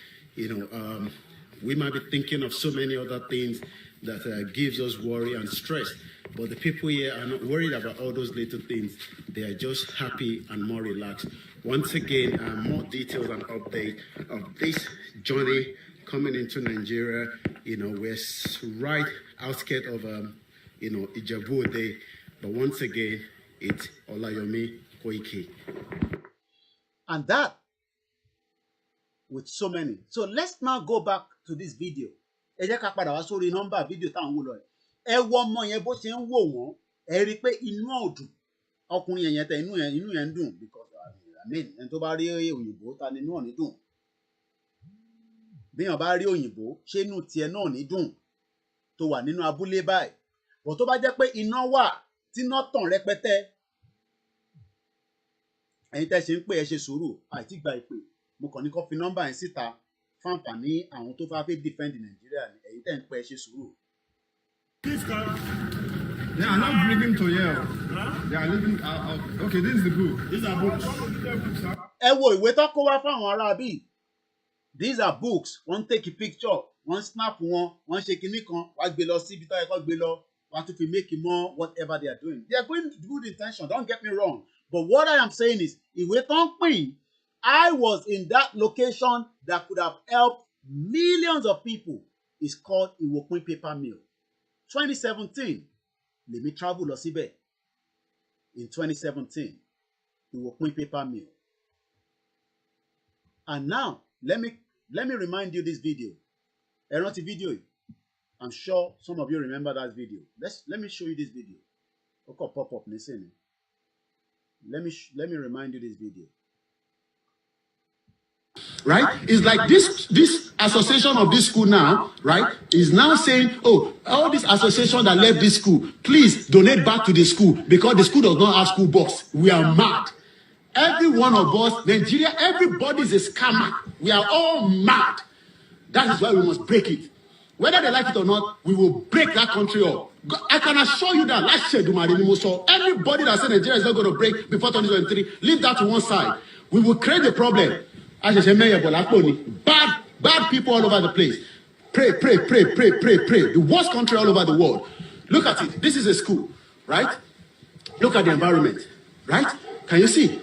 We might be thinking of so many other things that gives us worry and stress. But the people here are not worried about all those little things. They are just happy and more relaxed. Once again, more details and updates of this journey coming into Nigeria. We're right outskirts of, Igboho. But once again, it's Olayomi Koiki. And that, with so many. So let's now go back to this video. Ẹ jẹ́ ká padà wá sórí nọ́mbà fídíò táwọn wò lọ yìí. Ẹ wo ọmọ yẹn bó ṣe ń wò wọ́n. Ẹ rí i pé inú ọ̀dùn. Ọkùnrin yẹn tẹ inú yẹn ń dùn because ẹni tó bá rí òyìnbó ta ni inú ọ̀ ní dùn. Bí èèyàn bá rí òyìnbó ṣé inú tiẹ̀ náà ní dùn tó wà nínú abúlé báyìí. Bọ̀ tó bá jẹ́ pé iná wà tí iná tàn rẹpẹtẹ. Ẹ̀yin tẹ́ ṣe ń pè ẹ ṣe sùúrù àìtí gba ìpè. Mo kàn ní kó fi nọ́mbà yẹn síta fún àǹfààní àwọn tó fẹ́ defend Nigeria ni ẹ̀yin tẹ́ ń pè ẹ ṣe sùúrù. They are not bringing to here. Huh? They are living. Okay, this is the book. These are books. Ẹ wo ìwé tó kó wá fáwọn ará bí. These are books. Wọ́n take a picture. Wọ́n snap wọn. Wọ́n ṣe kinní kan. Wọ́n gbé lọ síbi tó yẹ kó gbé lọ. Wọ́n tún fi make more whatever they are doing. They are going with good intention. Don't get me wrong. But what I am saying is, ìwé tó ń pín, I was in that location that could have helped millions of people. It's called Ìwòpin Paper Mill. 2017. Lèmi travel lọ síbẹ̀ in 2017 Ìwòpin Paper Mill. And now let me remind you this video. Ẹ rántí video yìí. I'm sure some of you remember that video. Let me show you this video. Ó kàn pop up nísìnyí. Let me remind you this video. Right? It's like this association of this school now, right, is now saying, oh, all this association that left this school, please donate back to the school because the school does not have school bus. We are mad. Every one of us, Nigeria, everybody is a scammer. We are all mad. That is why we must break it. Whether they like it or not, we will break that country up. I can assure you that last year, everybody that said Nigeria is not going to break before 2023, leave that to one side. We will create a problem. Bad people all over the place. Pray. The worst country all over the world. Look at it. This is a school, right? Look at the environment, right? Can you see?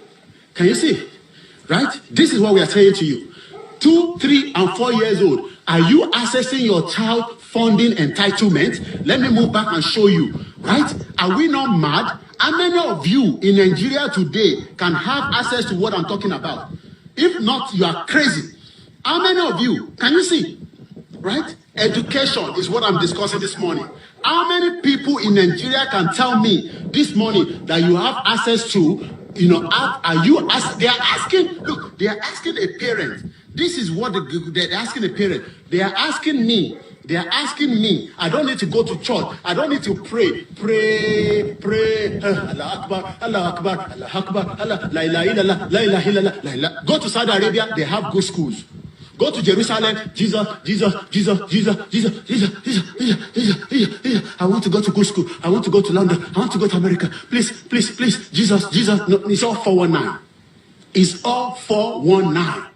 Right? This is what we are saying to you. 2, 3, and 4 years old. Are you accessing your child funding entitlement? Let me move back and show you, right? Are we not mad? How many of you in Nigeria today can have access to what I'm talking about? If not, you are crazy. How many of you, can you see? Right? Education is what I'm discussing this morning. How many people in Nigeria can tell me this morning that you have access to, they are asking a parent. This is what they're asking a parent. They are asking me. I don't need to go to church. I don't need to pray. Allah Akbar, Allah Akbar, Allah Akbar, Allah, la ilaha illallah, la ilaha illallah, la ilaha. Go to Saudi Arabia, they have good schools. Go to Jerusalem, Jesus. I want to go to good school. I want to go to London. I want to go to America. Please, Jesus. No, it's all 419. It's all 419.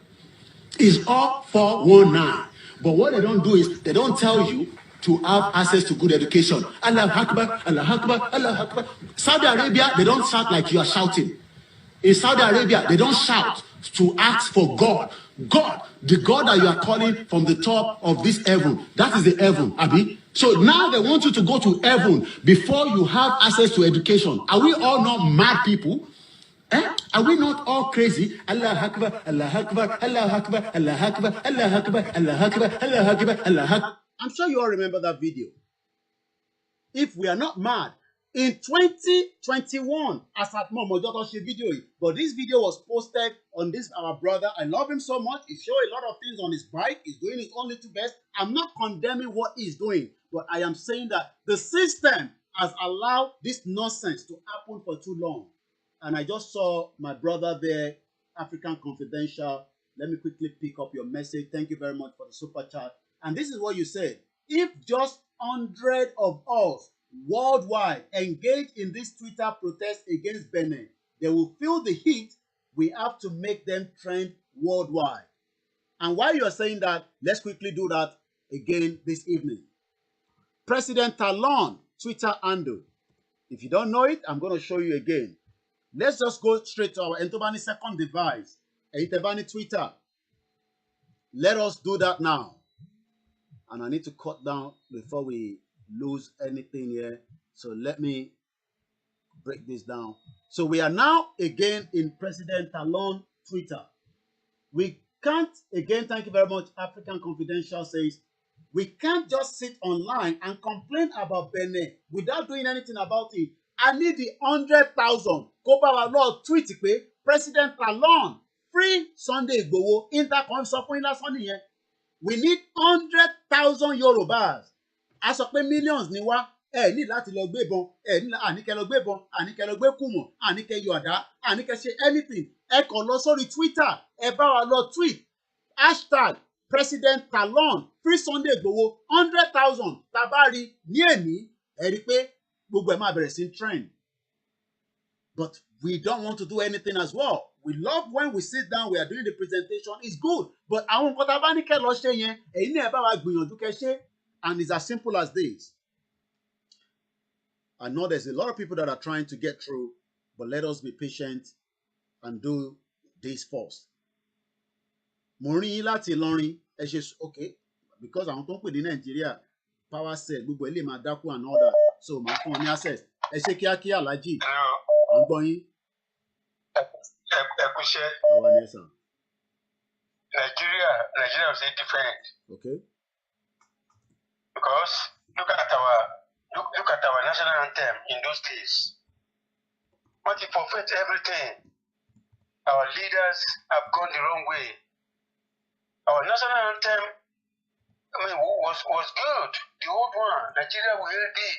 But what they don't do is they don't tell you to have access to good education. Allah Akbar, Allah Akbar, Allah Akbar. Saudi Arabia, they don't shout like you are shouting. In Saudi Arabia, they don't shout to ask for God. God, the God that you are calling from the top of this heaven, that is the heaven, Abi. So now they want you to go to heaven before you have access to education. Are we all not mad people? Are we not all crazy? Allah Akbar, Allah Akbar, Allah Akbar, Allah Akbar, Allah Akbar, Allah Akbar, Allah Akbar, Allah Akbar. I'm sure you all remember that video. If we are not mad, in 2021, as at Momojoto video, but this video was posted on this our brother. I love him so much. He showed a lot of things on his bike. He's doing his own little best. I'm not condemning what he's doing, but I am saying that the system has allowed this nonsense to happen for too long. And I just saw my brother there, African Confidential. Let me quickly pick up your message. Thank you very much for the super chat. And this is what you said. If just 100 of us worldwide engage in this Twitter protest against Benin, they will feel the heat. We have to make them trend worldwide. And while you are saying that, let's quickly do that again this evening. President Talon Twitter handle. If you don't know it, I'm going to show you again. Let's just go straight to our Entobani second device, Entobani Twitter. Let us do that now. And I need to cut down before we lose anything here. So let me break this down. So we are now again in President Talon Twitter. We can't, again, thank you very much, African Confidential says, we can't just sit online and complain about Benin without doing anything about it. I need the 100,000. Go by our Lord tweet pé President Talon free Sunday Igboho intercom sọ fún ilá Sunday yẹn. We need 100,000 Yorubas. A sọ pé millions ni wá. Ẹ ní láti lọ gbé ìbọn. Ẹ ní àníkẹ́ lọ gbé ìbọn. Àníkẹ́ lọ gbé kùmọ̀. Àníkẹ́ yọ àdá. Àníkẹ́ ṣe anything. Ẹ kàn lọ sórí Twitter. Ẹ bá wa lọ tweet. Hashtag President Talon free Sunday Igboho 100,000. Tabari ní èní. Ẹ rí pé gbogbo ẹ̀ máa bẹ̀rẹ̀ sí trend. But we don't want to do anything as well. We love when we sit down, we are doing the presentation. It's good. But àwọn nǹkan tá a bá ní kẹ́ lọ ṣe yẹn, èyí ni ẹ bá wa gbìyànjú kẹ́ ṣe. And it's as simple as this. I know there's a lot of people that are trying to get through, but let us be patient and do this first. Mo rí yín láti Ìlọrin, ẹ ṣe okay, because àwọn tó ń pè ní Nàìjíríà, power cell, gbogbo ẹ lè máa dákú and all that. So màá fún ọ ní access. Ẹ ṣe kíákíá Alhaji. À ń gbọ́ yín. Ẹ kú iṣẹ́. Àwa ni ẹ sàn. Nigeria is different. Okay. Because look at our national anthem in those days. But it forfeit everything. Our leaders have gone the wrong way. Our national anthem, was good. The old one, Nigeria will be.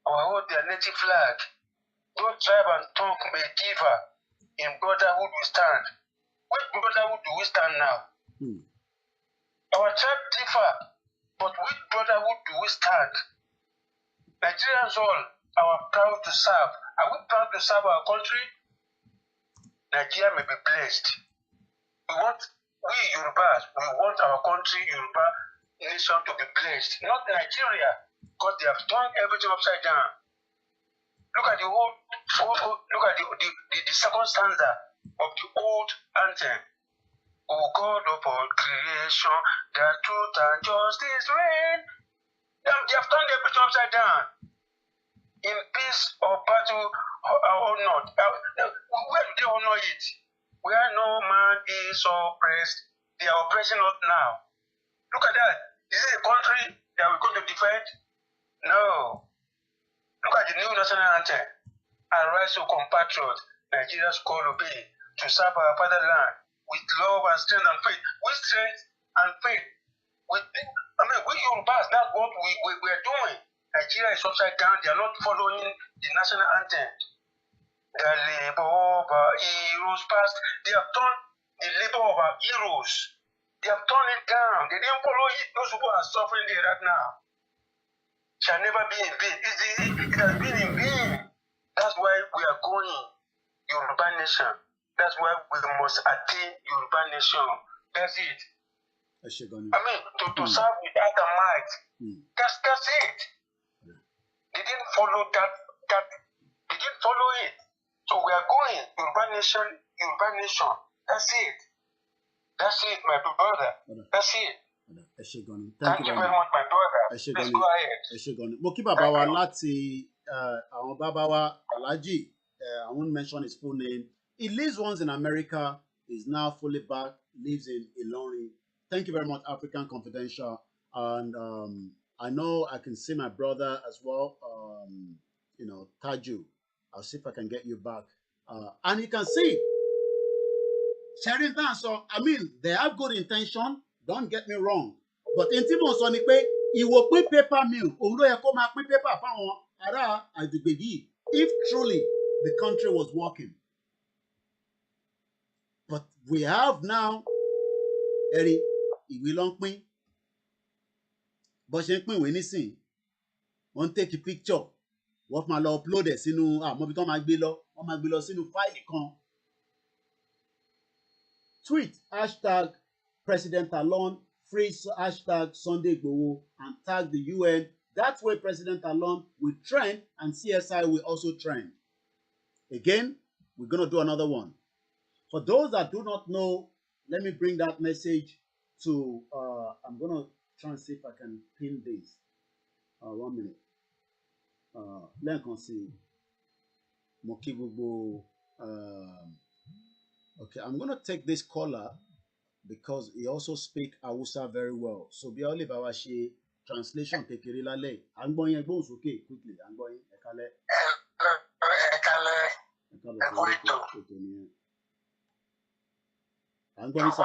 Our old their native flag. Both tribe and tongue may differ. In brotherhood we stand. What brotherhood do we stand now? Our tribe differ, but which brotherhood do we stand? Nigerians all are proud to serve. Are we proud to serve our country? Nigeria may be blessed. We Yorubas, we want our country, Yoruba nation to be blessed. Not Nigeria, because they have turned everything upside down. Look at the second stanza of the old anthem. O God of all creation, that truth and justice reign. They have turned everything upside down. In peace or battle or not. Where do they honor it? Where no man is oppressed, they are oppressing us now. Look at that. Is it a country that we're going to defend? No. Look at the new national anthem. Arise, O compatriots, Nigeria's call obey, to serve our fatherland with love and strength and faith. With strength and faith. We Yorubas, that's what we are doing. Nigeria is upside down. They are not following the national anthem. The labor of our heroes past. They have turned the labor of our heroes. They have turned it down. They didn't follow it. Those people are suffering there right now. Shall never be in vain. It has been in vain. That's why we are going Yoruba nation. That's why we must attain Yoruba nation. That's it. I mean, to serve with heart and might. That's it. They didn't follow that. They didn't follow it. So we are going Yoruba nation. That's it. That's it, my brother. That's it. Thank you very much, my brother. Please go ahead. Mo kí bàbá wa láti àwọn bàbá wa Alhaji, I won't mention his full name. He lives once in America, is now fully back, lives in Ilorin. Thank you very much, African Confidential. And I know I can see my brother as well, Taju. I'll see if I can get you back. And you can see, sharing that, so, I mean, they have good intention, don't get me wrong. But in Timon Sonipe, he will put paper mill, paper if truly the country was working. But we have now, Eri, ìwé ló ń pín. Bó ṣe ń pín ìwé nísìn, wọ́n take a picture, wọ́n máa lọ upload ẹ̀ sínú àmọ́bí tó máa gbé lọ, wọ́n máa gbé lọ sínú fáìlì kan. Tweet hashtag President Talon, free hashtag Sunday Igboho, and tag the UN. That way President Talon will trend and CSI will also trend. Again, we're going to do another one. For those that do not know, let me bring that message to, I'm going to try and see if I can pin this. 1 minute. Let me see. Okay, I'm going to take this caller because he also speaks Hausa very well. So, be only Bawashi translation kékeré lálẹ́. À ń gbọ́ yín, gbóhùn sókè quickly. À ń gbọ́ yín, ẹ kálẹ́. I'm going to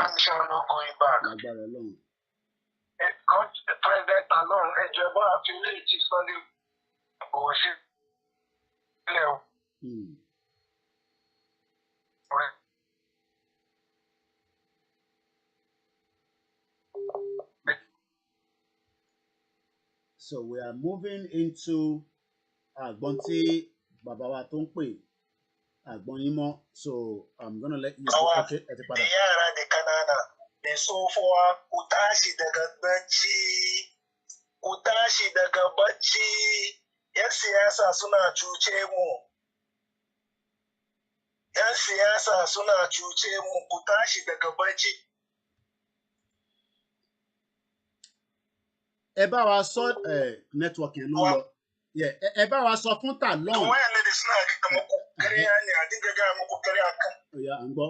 President Talon, so we are moving into Bonti Babawa Tonpe. So I'm gonna let you go. Okay, daga bacci, yan siyasa suna cuce mu. Yan siyasa suna cuce mu, ku tashi daga bacci. Ẹ bá wa sọ networking ló lọ. Yeah, ẹ bá wa sọ fún Talon. Oya, à ń gbọ́.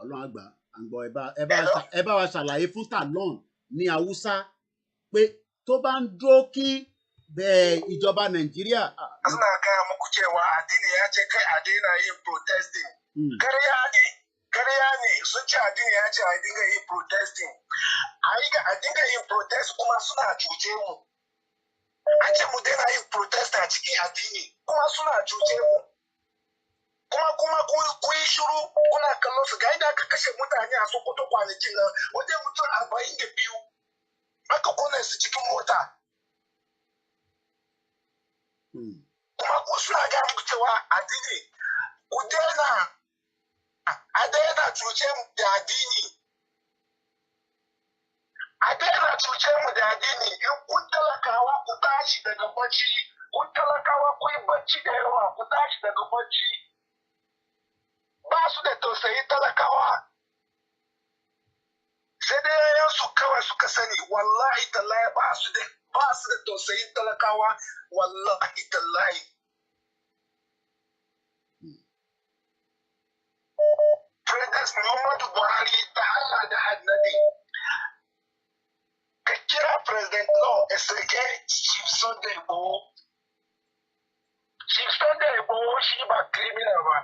Ọlọ́run àgbà, à ń gbọ́. Ẹ bá wa ṣàlàyé fún Talon ní Hausa pé tó bá ń dúró kí ìjọba Nàìjíríà. Suna gaya muku cewa addini ya ce kai a daina yin protesting. Ƙarya ne, sun ce addini ya ce a dinga yin protesting. A dinga yin protest kuma suna cuce mu. A ce mu daina yin protest a cikin addini kuma suna cuce mu. Kuma ku yi shiru kuna kallon su ga yadda aka kashe mutane a Sokoto kwanakin nan wajen mutum 42 aka kone su cikin mota. Kuma ku suna ga muku cewa addini ku daina a daina cuce mu da addini. A daina cuce mu da addini. In kun talakawa ku tashi daga bacci, kun talakawa ku yi bacci da yawa, ku tashi daga bacci. Ba su da tausayi talakawa. Sai dai yansu kawai suka sani, wallahi tallahi ba su da tausayin talakawa, wallahi tallahi. President Muhammadu Buhari da Allah da Annabi. Ka kira President Law Eseke Chief Sunday Igboho. Chief Sunday Igboho shi ba criminal ba.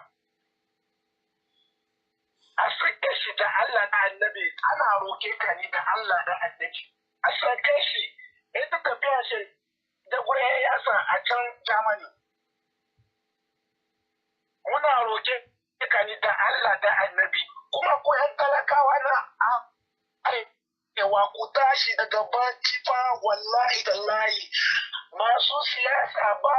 A sake shi da Allah da Annabi, ana roke ka ni da Allah da Annabi. A sake shi, ita tafiya shi da gurin yasa a can Germany. Muna roke ka ni da Allah da Annabi. Kuma ko yan talakawa na yawa ku tashi daga baki fa wallahi tallahi masu siyasa ba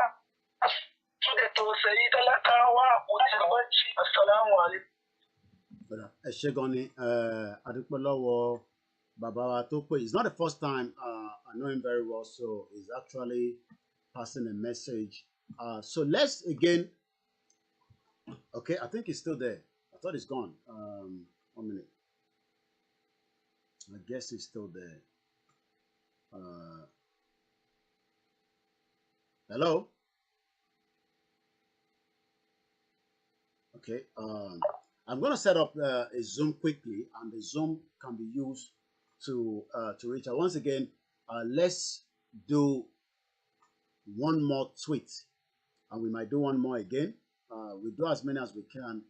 su da tausayi talakawa ku daga baki. Assalamu alaikum. Ẹ ṣé gan ni adúpẹ́ lọ́wọ́ bàbá wa tó pé it's not the first time I know him very well, so he's actually passing a message. So let's again. Okay, I think he's still there. I thought he's gone. 1 minute. I guess he's still there. Hello? Okay. I'm going to set up a Zoom quickly, and the Zoom can be used to reach out. Once again, let's do one more tweet, and we might do one more again. We do as many as we can.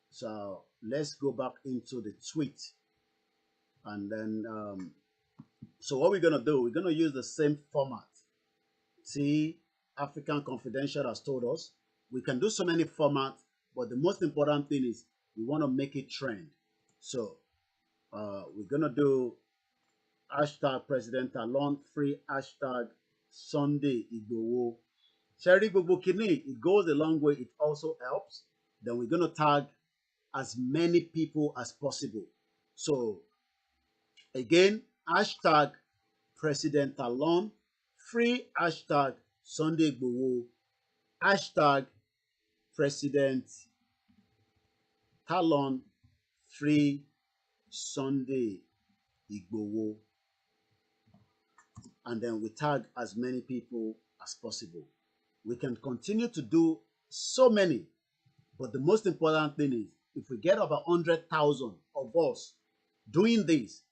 So let's go back into the tweet, and then so what we're gonna do, we're gonna use the same format. See, African Confidential has told us we can do so many formats, but the most important thing is we want to make it trend. So we're gonna do hashtag President Talon free, hashtag Sunday Igboho. Sherry Bubukini, it goes a long way, it also helps. Then we're gonna tag as many people as possible. So again, hashtag President Talon free, hashtag Sunday Igboho, hashtag President Talon free Sunday Igboho, and then we tag as many people as possible. We can continue to do so many, but the most important thing is if we get about 100,000 of us doing this,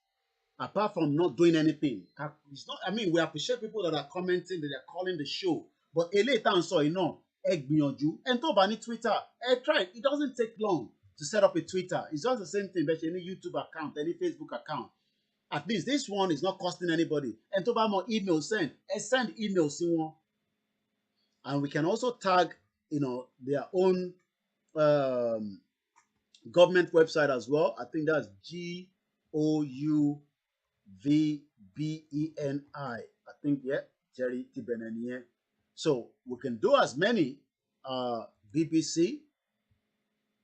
apart from not doing anything, it's not. I mean, we appreciate people that are commenting, that are calling the show, but later so you know, and to Twitter, try it. It doesn't take long to set up a Twitter. It's just the same thing, but any YouTube account, any Facebook account. At least this one is not costing anybody. And to buy more email send emails in one. And we can also tag, you know, their own government website as well. I think that's GOUVBENI. I think, yeah, Jerry Tibenenie. So we can do as many BBC.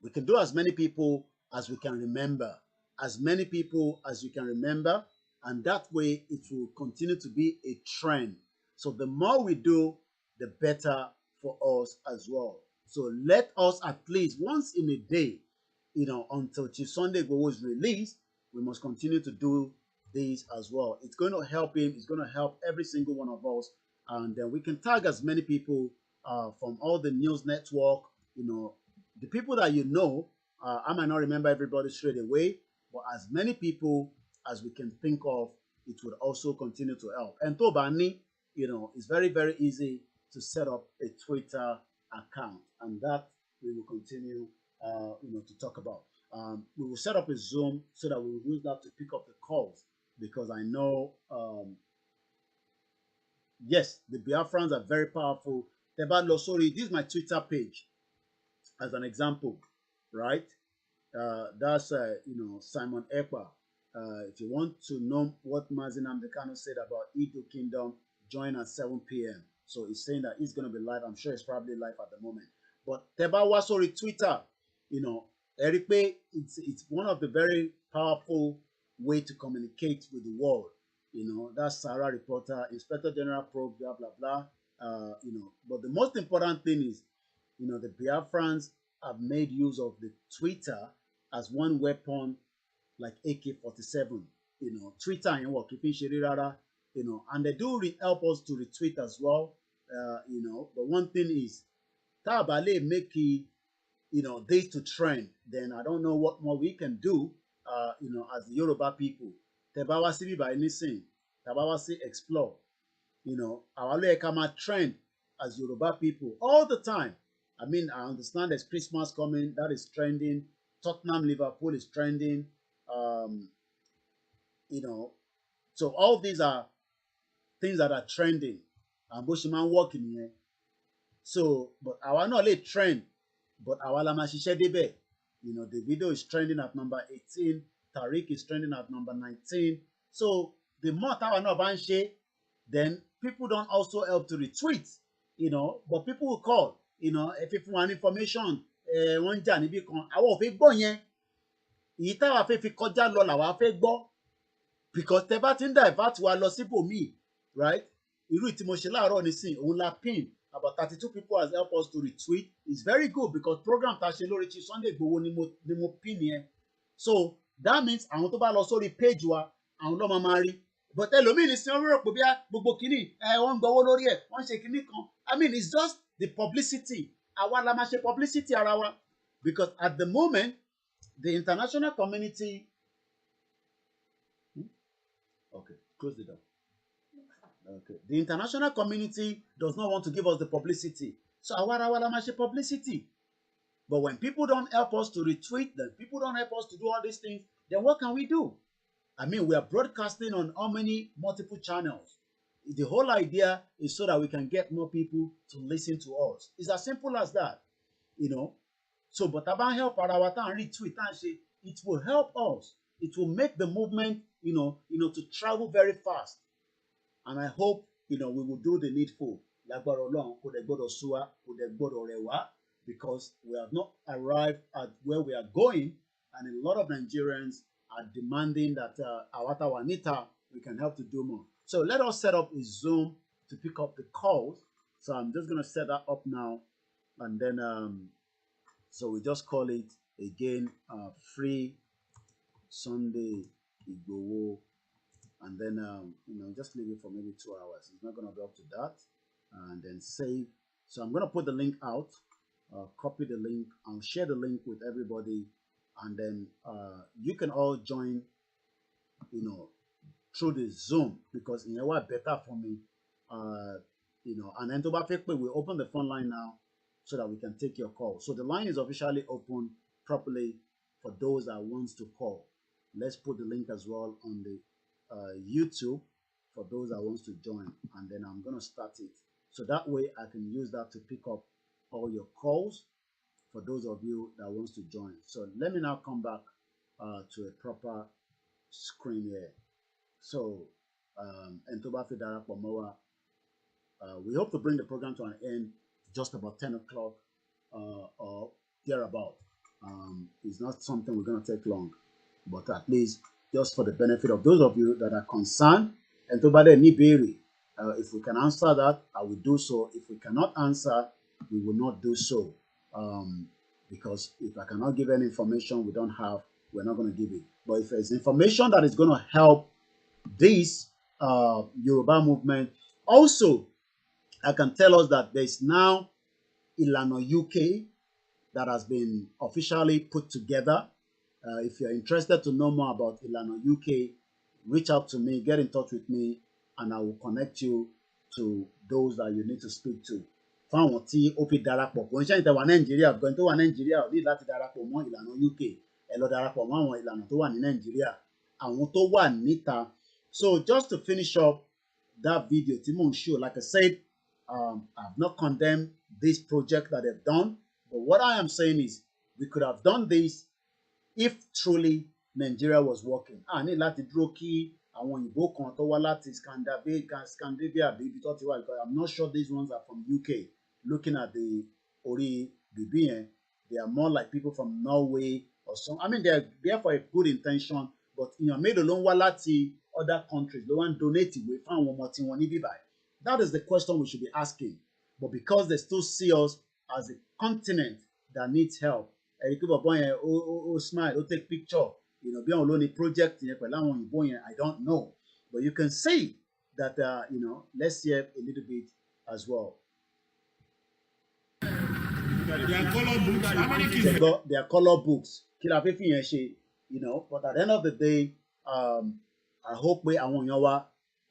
We can do as many people as we can remember. As many people as you can remember. And that way it will continue to be a trend. So the more we do, the better for us as well. So let us at least once in a day, you know, until Chief Sunday Igboho is released, we must continue to do this as well. It's going to help him. It's going to help every single one of us. And then we can tag as many people from all the news network, you know, the people that you know. I might not remember everybody straight away, but as many people as we can think of, it would also continue to help. And Tobani, you know, it's very, very easy to set up a Twitter account, and that we will continue, you know, to talk about. We will set up a Zoom so that we will use that to pick up the calls, because I know, yes, the Biafrans are very powerful. Sorry, this is my Twitter page as an example, right? That's, you know, Simon Ekpa. If you want to know what Mazin Amdekano said about Edo Kingdom, join at 7 p.m. So he's saying that he's going to be live. I'm sure it's probably live at the moment. But Teba was sorry Twitter, you know, Eric Pay, it's one of the very powerful way to communicate with the world. You know, that's Sarah Reporter, Inspector General Probe, blah blah blah. You know, but the most important thing is, you know, the Biafrans have made use of the Twitter as one weapon, like AK-47. You know, Twitter and what keeping rara, you know, and they do help us to retweet as well. You know, but one thing is, Tabale make it, you know, this to trend, then I don't know what more we can do, you know, as the Yoruba people. Tebawa sibi by anything, Tebawa si explore, you know, our Kama trend as Yoruba people all the time. I mean, I understand there's Christmas coming, that is trending. Tottenham, Liverpool is trending. You know, so all these are things that are trending. And Bushiman working here. So, but our not late trend, but our Lama Shishe Debe. You know, the video is trending at number 18. Tariq is trending at number 19. So the more our not banshee, then people don't also help to retweet, you know, but people will call, you know, if you want information, one jani bi kan, àwọn ò fẹ́ gbọ́ yẹn. Èyí táwa fẹ́ fi kọjá lọ làwa fẹ́ gbọ́. Because tẹ́ bá ti ń divert wa lọ síbòmíì, right? Irú tí mo ṣe láàárọ̀ nísìn, òun la pin. About 32 people has helped us to retweet. It's very good because program ta ṣe lórí Chief Sunday Igboho ni mo pin yẹn. So that means àwọn tó bá lọ sórí page wa, àwọn ló máa rí. But ẹlòmíì ní sin rò pé bí gbogbo kìíní wọ́n ń gbowó lórí ẹ̀, wọ́n ń ṣe kìíní kan. I mean, it's just the publicity. Àwa la máa ṣe publicity ara wa. Because at the moment, the international community. Okay, close the door. Okay. The international community does not want to give us the publicity. So àwa la máa ṣe publicity. But when people don't help us to retweet, then people don't help us to do all these things, then what can we do? I mean, we are broadcasting on how many multiple channels. The whole idea is so that we can get more people to listen to us. It's as simple as that, you know. So, but about help our retweet, it will help us. It will make the movement, you know, to travel very fast. And I hope, you know, we will do the needful. Because we have not arrived at where we are going, and a lot of Nigerians are demanding that Awata Wanita, we can help to do more. So let us set up a Zoom to pick up the calls. So I'm just going to set that up now. And then, so we just call it again, Free Sunday Igboho. And then, you know, just leave it for maybe 2 hours. It's not going to go up to that. And then save. So I'm going to put the link out, copy the link, I'll share the link with everybody. And then you can all join, you know, through the Zoom, because you know what better for me, you know. And then to we open the phone line now so that we can take your call. So the line is officially open properly for those that wants to call. Let's put the link as well on the YouTube for those that wants to join, and then I'm gonna start it so that way I can use that to pick up all your calls for those of you that wants to join. So let me now come back to a proper screen here. So we hope to bring the program to an end just about 10 o'clock or thereabout. It's not something we're going to take long, but at least just for the benefit of those of you that are concerned, and if we can answer that, I will do so. If we cannot answer, we will not do so. Because if I cannot give any information we don't have, we're not going to give it. But if there's information that is going to help this Yoruba movement, also, I can tell us that there's now Ilano UK that has been officially put together. If you're interested to know more about Ilano UK, reach out to me, get in touch with me, and I will connect you to those that you need to speak to. Fáwọn tí ó fi darapọ̀ kò ń ṣe ìtẹ̀wà Nàìjíríà gan tó wà Nàìjíríà ò ní láti darapọ̀ mọ́ ìlànà UK, ẹ lọ darapọ̀ mọ́ àwọn ìlànà tó wà ní Nàìjíríà, àwọn tó wà níta. So just to finish up that video tí mò ń show, like I said, I've not condemned this project that they've done, but what I am saying is we could have done this if truly Nigeria was working. A ní láti dúró kí àwọn òyìnbó kan tó wá láti Scandinavia bíbí tó ti wá, because I'm not sure these ones are from UK. Looking at the orí bíbí yẹn, they are more like people from Norway or some. I mean, they are there for a good intention, but èèyàn mélòó ló ń wá láti other countries ló wá ń donate ìwé fún àwọn ọmọ tí wọ́n ní bíbá. That is the question we should be asking. But because they still see us as a continent that needs help, ẹ̀rí pé bọ̀bọ̀ yẹn ó smile, ó take picture, bí àwọn ló ní project yẹn pẹ̀lú àwọn òyìnbó yẹn, I don't know. But you can see that, let's hear a little bit as well. Their color books. How many kids? They got their color books. Kí la fẹ́ fi yẹn ṣe, but at the end of the day, I hope pé àwọn èèyàn wa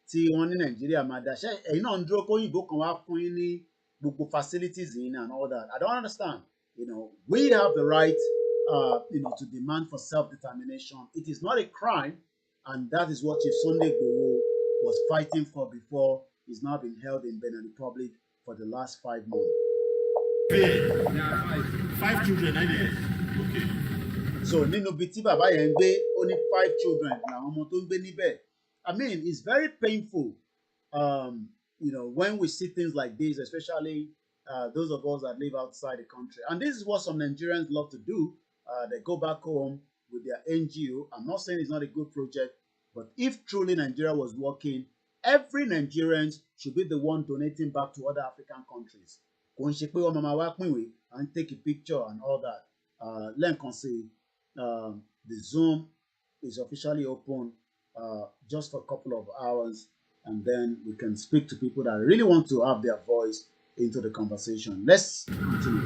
tí wọ́n ní Nàìjíríà máa dá. Ṣé ẹ̀yin náà ń dúró kó òyìnbó kan wá fún yín ní gbogbo facilities yìí and all that? I don't understand. We have the right, to demand for self-determination. It is not a crime, and that is what Chief Sunday Igboho was fighting for before he's now been held in Benin Republic for the last 5 months. Yeah, five children, okay. So nínú bí tí bàbá yẹn ń gbé, ó ní 5 children làwọn ọmọ tó ń gbé níbẹ̀. I mean, it's very painful, when we see things like this, especially those of us that live outside the country. And this is what some Nigerians love to do. They go back home with their NGO. I'm not saying it's not a good project, but if truly Nigeria was working, every Nigerian should be the one donating back to other African countries. Kò ń ṣe pé ọmọ máa wá pínwé and take a picture and all that. Lẹ́ẹ̀kan sí, the Zoom is officially open just for a couple of hours, and then we can speak to people that really want to have their voice into the conversation. Let's continue.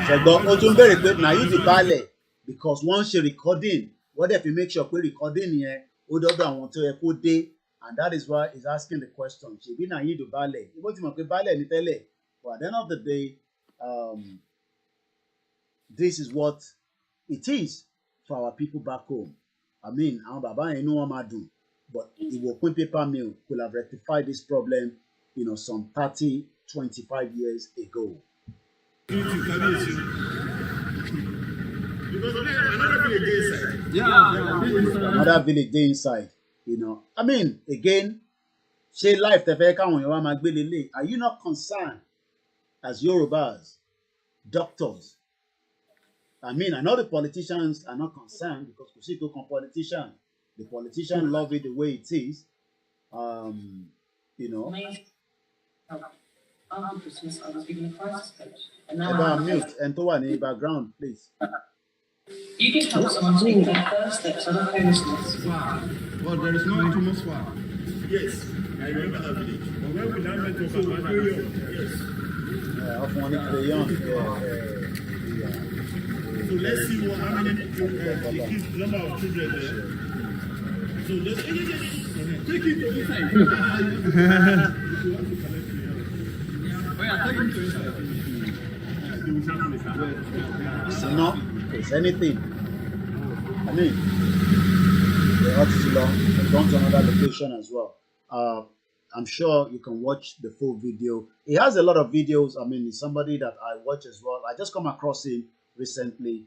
Ṣùgbọ́n o tún béèrè pé na you the balẹ̀, because wọ́n ṣe recording, wọ́n dẹ̀ fi make sure pé recording yẹn ó dọ́dọ̀ àwọn tó yẹ kó dé, and that is why he's asking the question. Ṣèbí na you the balẹ̀? Ibo ti mọ̀ pé balẹ̀ ni tẹ́lẹ̀, but at the end of the day, this is what it is for our people back home. I mean, àwọn bàbá yẹn inú wọn máa dùn, but Ìwòpin paper mill could have rectified this problem, some 30, 25 years ago. Because another village inside. Another village day inside. I mean, again, ṣé life tẹ́ fẹ́ káwọn èèyàn wá máa gbé lélẹ̀? Are you not concerned as Yorubas, doctors? I mean, I know the politicians are not concerned because kò sí tó kan politician. The politicians love it the way it is. After Christmas, I was given a crisis coach. Mute and to one in the background, please. You can help someone take their first steps on homelessness. Wow. Well, there is no Thomas Wow. Yes, I remember that village. But when we now met to yes. So let's see how many the number of children there. So let's take it to inside. It's not, it's anything. I mean, the hot is long. They've gone to another location as well. I'm sure you can watch the full video. He has a lot of videos. I mean, he's somebody that I watch as well. I just come across him recently.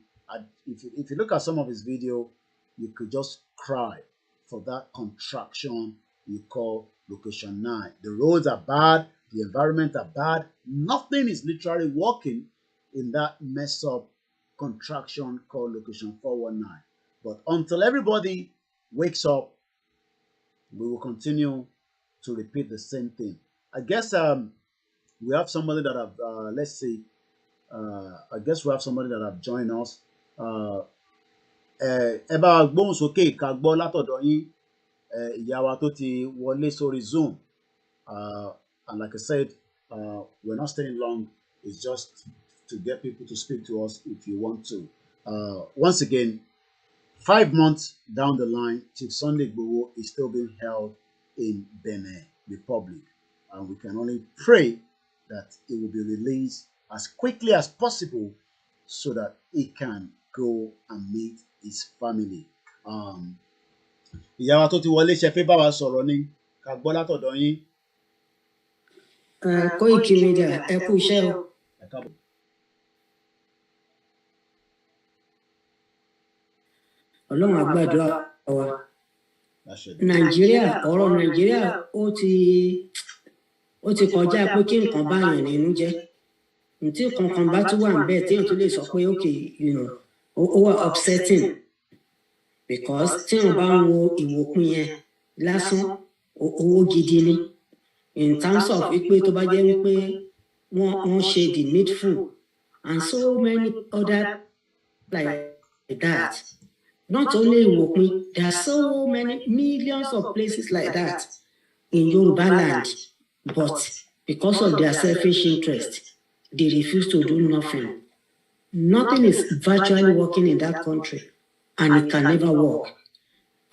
If you look at some of his video, you could just cry for that contraction you call Location 9. The roads are bad. The environment are bad. Nothing is literally working in that mess up contraction called Location 419. But until everybody wakes up, we will continue to repeat the same thing. I guess we have somebody that have, let's see, I guess we have somebody that have joined us. Ẹ bá gbóhùn sókè ká gbọ́ látọ̀dọ̀ yín, ìyá wa tó ti wọlé sórí Zoom. And like I said, we're not staying long. It's just to get people to speak to us if you want to. Once again, 5 months down the line, Chief Sunday Igboho is still being held in Benin Republic. And we can only pray that it will be released as quickly as possible so that he can go and meet his family. Ìyá wa tó ti wọlé ṣe fẹ́ bá wa sọ̀rọ̀ ni ká gbọ́ látọ̀dọ̀ yín. KOIKIMEDIA, ẹ kú iṣẹ́ o. Ọlọ́run á gbàdúrà Nàìjíríà ọ̀rọ̀ Nàìjíríà ó ti kọjá pé kí nǹkan báyàn nínú jẹ́ ntí kankan bá tún wà níbẹ̀ téèyàn tún lè sọ pé okay ó wà upsetting because téèyàn bá ń wo ìwòpin yẹn lásán owó gidi ni in terms of wípé tó bá jẹ́ wípé wọ́n ṣe the needful and so many other like that. Not only ìwòpin, there are so many millions of places like that in Yoruba land, but because of their selfish interest, they refuse to do nothing. Nothing is virtually working in that country, and it can never work.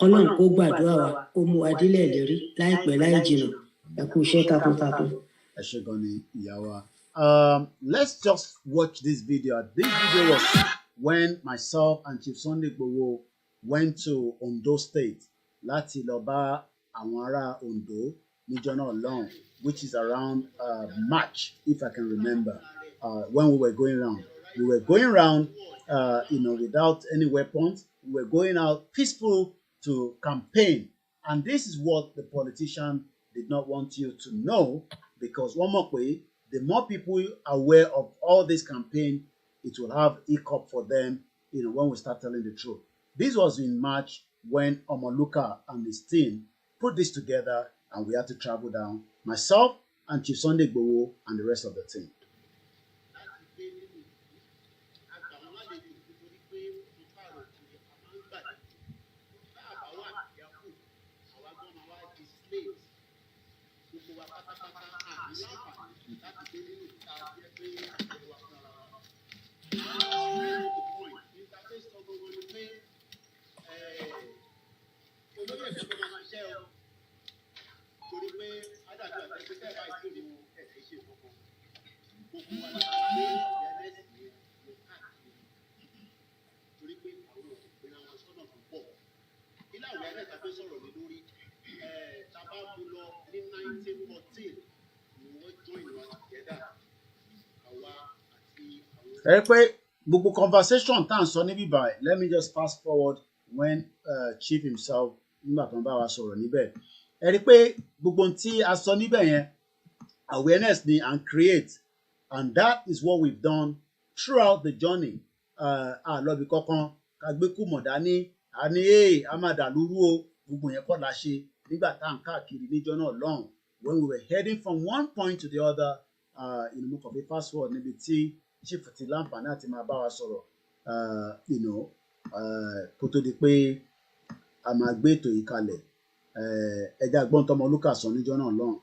Ọlọ́run kó gbàdúrà wa, ó mú wa délẹ̀ lérí láìpẹ́ láì jìnnà. Ẹ kú iṣẹ́ takuntakun. Ẹ ṣé gan ni ìyá wa. Let's just watch this video. This video was when myself and Chief Sunday Igboho went to Ondo State láti lọ bá àwọn ará Ondo níjọ́ náà lọ́hùn, which is around March, if I can remember, when we were going round. We were going round, without any weapons. We were going out peaceful to campaign. And this is what the politician did not want you to know, because one more way, the more people are aware of all this campaign, it will have hiccup for them, when we start telling the truth. This was in March when Omoluka and his team put this together, and we had to travel down, myself and Chief Sunday Igboho and the rest of the team. Ẹ pé gbogbo conversation tá à ń sọ níbí báyìí, let me just fast forward when Chief himself nígbà tó ń bá wa sọ̀rọ̀ níbẹ̀. Ẹ rí pé gbogbo ohun tí a sọ níbẹ̀ yẹn awareness ni and create, and that is what we've done throughout the journey. Àlọ́bì kankan ká gbé kùmọ̀ dání a ní a máa dà lúrú o, gbogbo yẹn kọ́ la ṣe nígbà tá à ń káàkiri níjọ́ náà lọ́hùn, when we were heading from one point to the other. Mo kàn fi fast forward níbi tí Chief ti láǹfààní àti máa bá wa sọ̀rọ̀ kó tó di pé a máa gbé ètò yìí kalẹ̀. Ẹja gbọ́n tọmọ Lucas sọ níjọ́ náà lọ́hùn,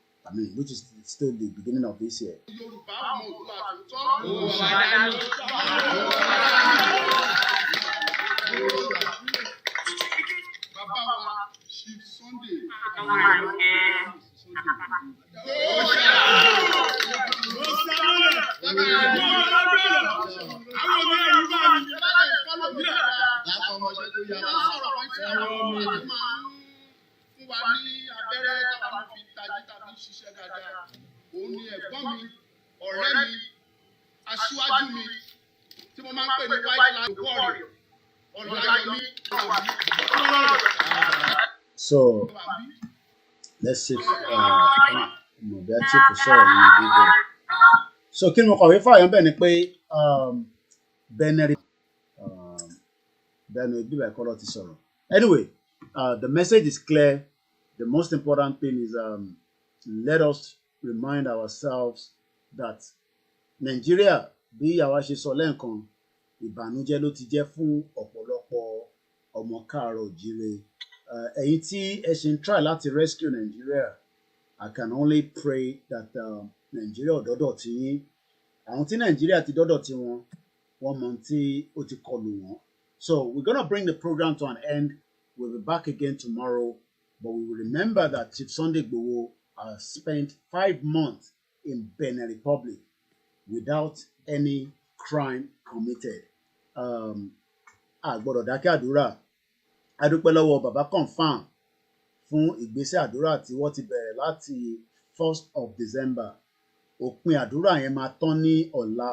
which is still the beginning of this year. Chief Sunday. Òun ni ẹ̀gbọ́n mi, ọ̀rẹ́ mi, aṣíwájú mi, tí mo máa ń pè ní white land warrior, Ọláyọmí. So let's see bí a Chief sọ̀rọ̀ nínú fídíò. So kí ni mo kọ̀wé fààyàn bẹ́ẹ̀ ni pé Benin bíbá ẹ̀kọ́ lọ ti sọ̀rọ̀. Anyway, the message is clear. The most important thing is let us remind ourselves that Nigeria, bí àwa ṣe sọ lẹ́ẹ̀kan, ìbànújẹ́ ló ti jẹ́ fún ọ̀pọ̀lọpọ̀ ọmọ káàárọ̀ òjíire. Ẹ̀yin tí ẹ ṣe ń try láti rescue Nigeria, I can only pray that Nigeria ò dọ́dọ̀ tí yín. Àwọn tí Nigeria ti dọ́dọ̀ tí wọn, wọ́n mọ tí ó ti kọlù wọn. So we're gonna bring the program to an end. We'll be back again tomorrow, but we will remember that Chief Sunday Igboho has spent 5 months in Benin Republic without any crime committed. A gbọ́dọ̀ dákẹ́ àdúrà. A dúpẹ́ lọ́wọ́ bàbá confam fún ìgbésẹ̀ àdúrà tí wọ́n ti bẹ̀rẹ̀ láti 1st of December. Òpin àdúrà yẹn máa tán ní ọ̀la.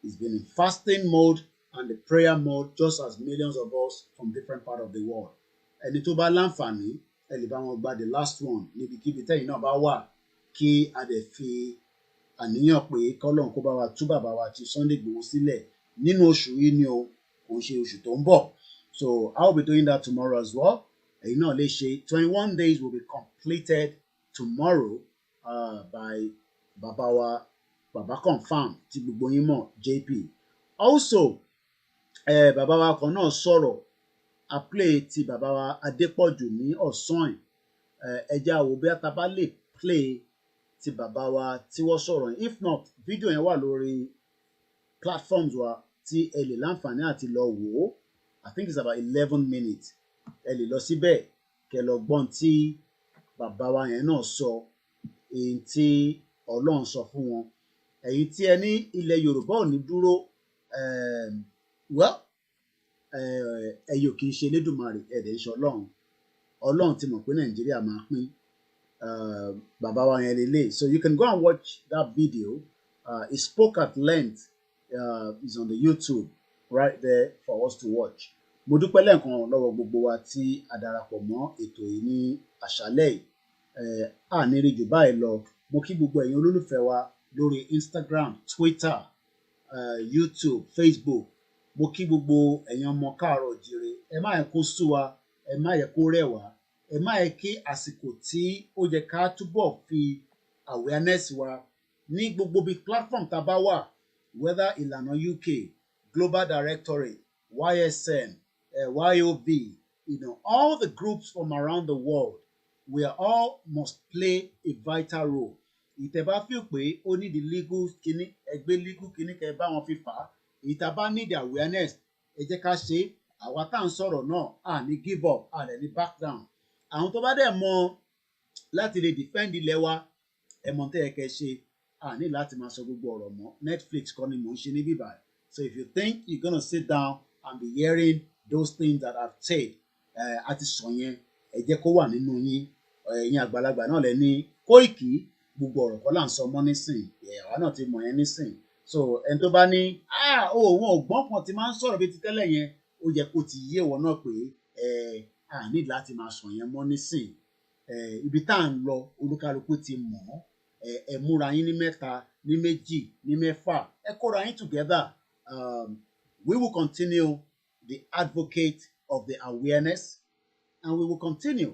It's been in fasting mode and the prayer mode, just as millions of us from different parts of the world. ẹni tó bá láǹfààní ẹ lè bá wọn gba the last one níbikíbi tẹ́yìn náà bá wà kí a dẹ̀ fi àníyàn pé kọ́lọ́n kó bá wa tú bàbá wa ti Sunday Igboho sílẹ̀ nínú oṣù yìí ni o kò ń ṣe oṣù tó ń bọ̀. So I will be doing that tomorrow as well. Ẹ̀yin náà lè ṣe 21 days will be completed tomorrow by bàbá wa bàbá confam tí gbogbo yín mọ̀ JP. Also bàbá wa kan náà sọ̀rọ̀ a play ti bàbá wa Adépọ̀jù ní ọ̀sán ẹja wo bí a bá lè play ti bàbá wa tí wọ́n sọ̀rọ̀ yẹn. If not fídíò yẹn wà lórí platforms wa tí ẹ lè láǹfààní àti lọ wò ó. I think it's about 11 minutes. Ẹ lè lọ síbẹ̀ kẹ́ lọ gbọ́n tí bàbá wa yẹn náà sọ èyí tí Ọlọ́run sọ fún wọn. Ẹ̀yin tí ẹ ní ilẹ̀ Yorùbá ò ní dúró well ẹ̀yin ò kì í ṣe Elédùmarè ẹ̀dẹ̀ ìṣọ̀ Ọlọ́run ti mọ̀ pé Nàìjíríà máa pín bàbá wa yẹn lélẹ̀. So you can go and watch that video. He spoke at length. It's on the YouTube right there for us to watch. Mo dúpẹ́ lẹ́ẹ̀kan lọ́wọ́ gbogbo wa tí a darapọ̀ mọ́ ètò yìí ní àṣálẹ́ yìí. Ní rí jù báyìí lọ. Mo kí gbogbo ẹ̀yin olólùfẹ́ wa lórí Instagram, Twitter, YouTube, Facebook. Mo kí gbogbo ẹ̀yin ọmọ káàárọ̀ oòjíire. Ẹ má yẹ kó sú wa, ẹ má yẹ kó rẹ̀ wá, ẹ má yẹ kí àsìkò tí ó yẹ ká túbọ̀ fi awareness wa ní gbogbo bí platform tá a bá wà, whether ìlànà UK, Global Directorate, YSN, YOB, all the groups from around the world, we all must play a vital role. Ìtẹ̀bá fi pé ó ní the legal kíní, ẹgbẹ́ legal kíní kẹ́ bá wọn fi fà á. Ìtàbá need awareness, ẹ jẹ́ ká ṣe. Àwa tá à ń sọ̀rọ̀ náà, à ní give up, à lè ní back down. Àwọn tó bá dẹ̀ mọ̀ láti lè defend ilẹ̀ wa, ẹ mọ̀ tẹ́ ẹ kẹ́ ṣe. À ní láti máa sọ gbogbo ọ̀rọ̀ mọ́. Netflix kọ́ ni mò ń ṣe ní bíbá. So if you think you're gonna sit down and be hearing those things that I've said, àti sọ yẹn, ẹ jẹ́ kó wà nínú yín. Ẹ̀yin àgbàlagbà náà lẹ ní Kóìkì gbogbo ọ̀rọ̀ kọ́ là ń sọ mọ́ nísìn. Àwa náà ti mọ̀ yẹn nísìn. So ẹni tó bá ní òun ọ̀gbọ́n kan ti máa ń sọ̀rọ̀ bí ti tẹ́lẹ̀ yẹn, ó yẹ kó ti yé wọn náà pé a ní láti máa sọ yẹn mọ́ nísìn. Ibi tá à ń lọ olúkálukú ti mọ̀ ọ́. Ẹ múra yín ní mẹ́ta, ní méjì, ní mẹ́fà, ẹ kóra yín together. We will continue the advocate of the awareness, and we will continue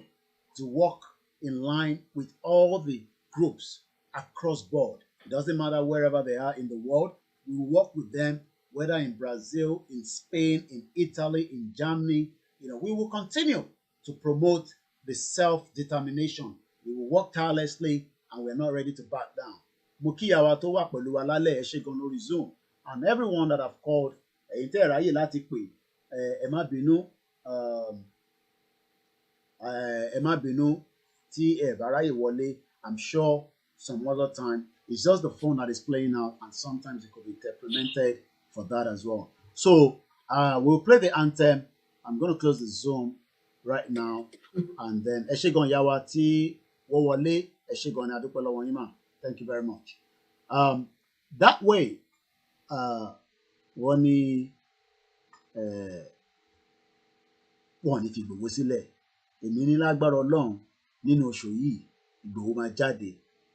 to work in line with all the groups across board. It doesn't matter wherever they are in the world. We will work with them, whether in Brazil, in Spain, in Italy, in Germany. We will continue to promote the self-determination. We will work tirelessly, and we're not ready to back down. Mo kí àwa tó wà pẹ̀lú wa lálẹ́ ẹ ṣé gan lórí Zoom, and everyone that I've called, ẹ̀yin tẹ́ ẹ ráyè láti pè, ẹ má bínú, tí ẹ bá ráyè wọlé. I'm sure some other time it's just the phone that is playing out, and sometimes it could be temperamented for that as well. So we'll play the anthem. I'm going to close the Zoom right now, and then ẹ ṣé gan yawa tí wọ́n wọlé, ẹ ṣé gan ni a dúpẹ́ lọ́wọ́ yín mà. Thank you very much. That way, wọ́n ní fi Ìgbòho sílẹ̀. Èmi ní lágbára Ọlọ́run nínú oṣù yìí Ìgbòho máa jáde,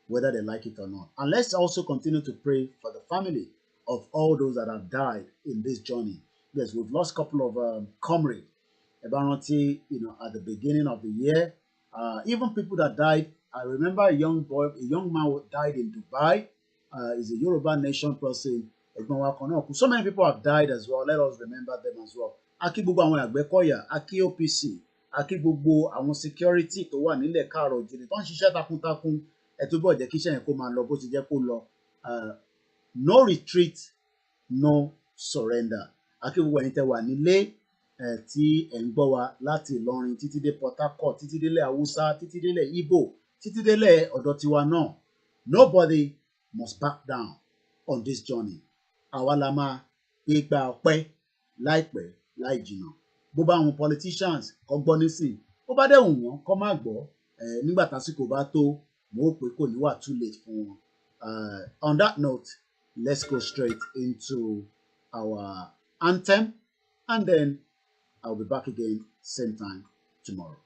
whether they like it or not. And let's also continue to pray for the family of all those that have died in this journey. Yes, we've lost a couple of comrades. At the beginning of the year, even people that died. I remember a young man who died in Dubai. He's a Yoruba nation person. So many people have died as well. Let us remember them as well. Aki gbogbo àwọn Àgbẹ̀kọ̀yà, aki OPC, aki gbogbo àwọn security tó wà nílẹ̀ káàrọ̀ òjìrì tó ń ṣiṣẹ́ takuntakun. Ẹ túbọ̀ jẹ́ kí iṣẹ́ yẹn kó máa lọ bó ti jẹ́ kó lọ. No retreat, no surrender. Aki gbogbo ẹ̀yin tẹ́ wà nílé tí ẹ̀ ń gbọ́ wa láti Ìlọrin títí dé Port Harcourt, títí délẹ̀ Haúsá, títí délẹ̀ Igbo, títí délẹ̀ ọ̀dọ̀ tiwa náà. Nobody must back down on this journey. Àwa la máa gbégbá ọpẹ́ láìpẹ́ láì jìnnà. Bó bá àwọn politicians kọ́ gbọ́ nísìn, bó bá dẹ̀ wù wọ́n kọ́ má gbọ́, nígbà tásìkò bá tó, mo rò pé kò ní wà too late fún wọn. On that note, let's go straight into our anthem, and then I'll be back again same time tomorrow.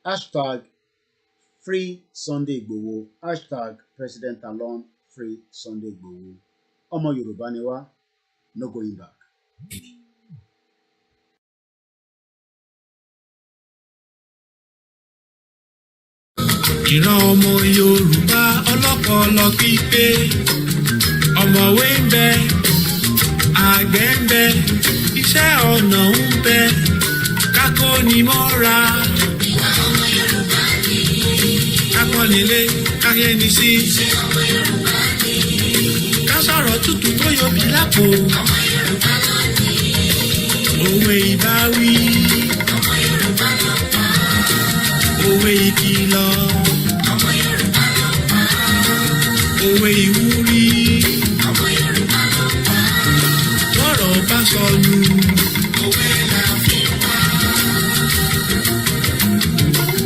Hashtag Free Sunday Igboho. Hashtag President Alone Free Sunday Igboho. Ọmọ Yorùbá ni wá, no going back. Ìran ọmọ Yorùbá ọlọ́pọlọ pípé, ọ̀mọ̀wé ń bẹ, àgbẹ̀ ń bẹ, iṣẹ́ ọnà ń bẹ, kákónimọ́ra. Ìwà ọmọ Yorùbá ni. Kápọ́nilé, káyẹ́ni sí. Iṣẹ́ ọmọ Yorùbá ni. Ká sọ̀rọ̀ tútù tó yọbi lápò. Ọmọ Yorùbá ló ní. Òwe ìbáwí. Ọmọ Yorùbá ló pa. Òwe ìkìlọ̀. Ọmọ Yorùbá ló pa. Òwe ìwúrí. Ọmọ Yorùbá ló pa. Tọ́rọ̀ bá sọnù. Òwe là fi wá.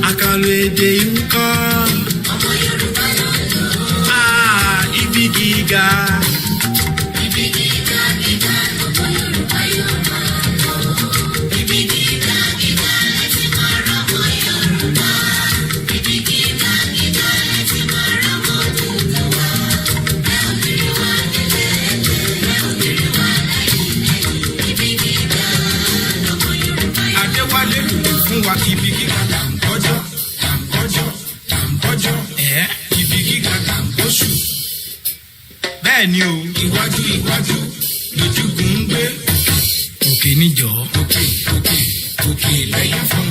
Àkàlò èdè ń kọ́. Ọmọ Yorùbá ló lò. Ibi gíga. Ibi gíga gíga ọmọ Yorùbá yóò máa lọ. Ibi gíga gíga láti máa rọ́mọ Yorùbá. Ibi gíga gíga láti máa rọ́mọ tuntun wá. Ẹ ò bèrè wá lẹ́lẹ́lẹ́, ẹ ò bèrè wá lẹ́yìn. Ibi gíga ọmọ Yorùbá yóò máa lọ. Adéwálé fún wa ibi gíga dàǹkọ́jọ́ dàǹkọ́jọ́ dàǹkọ́jọ́. Ibi gíga dàǹkọ́ṣù. Bẹ́ẹ̀ ni o. Iwájú iwájú lójúkùn ń gbé. Òkè níjọ́. Òkè òkè òkè lẹ́yìn fún.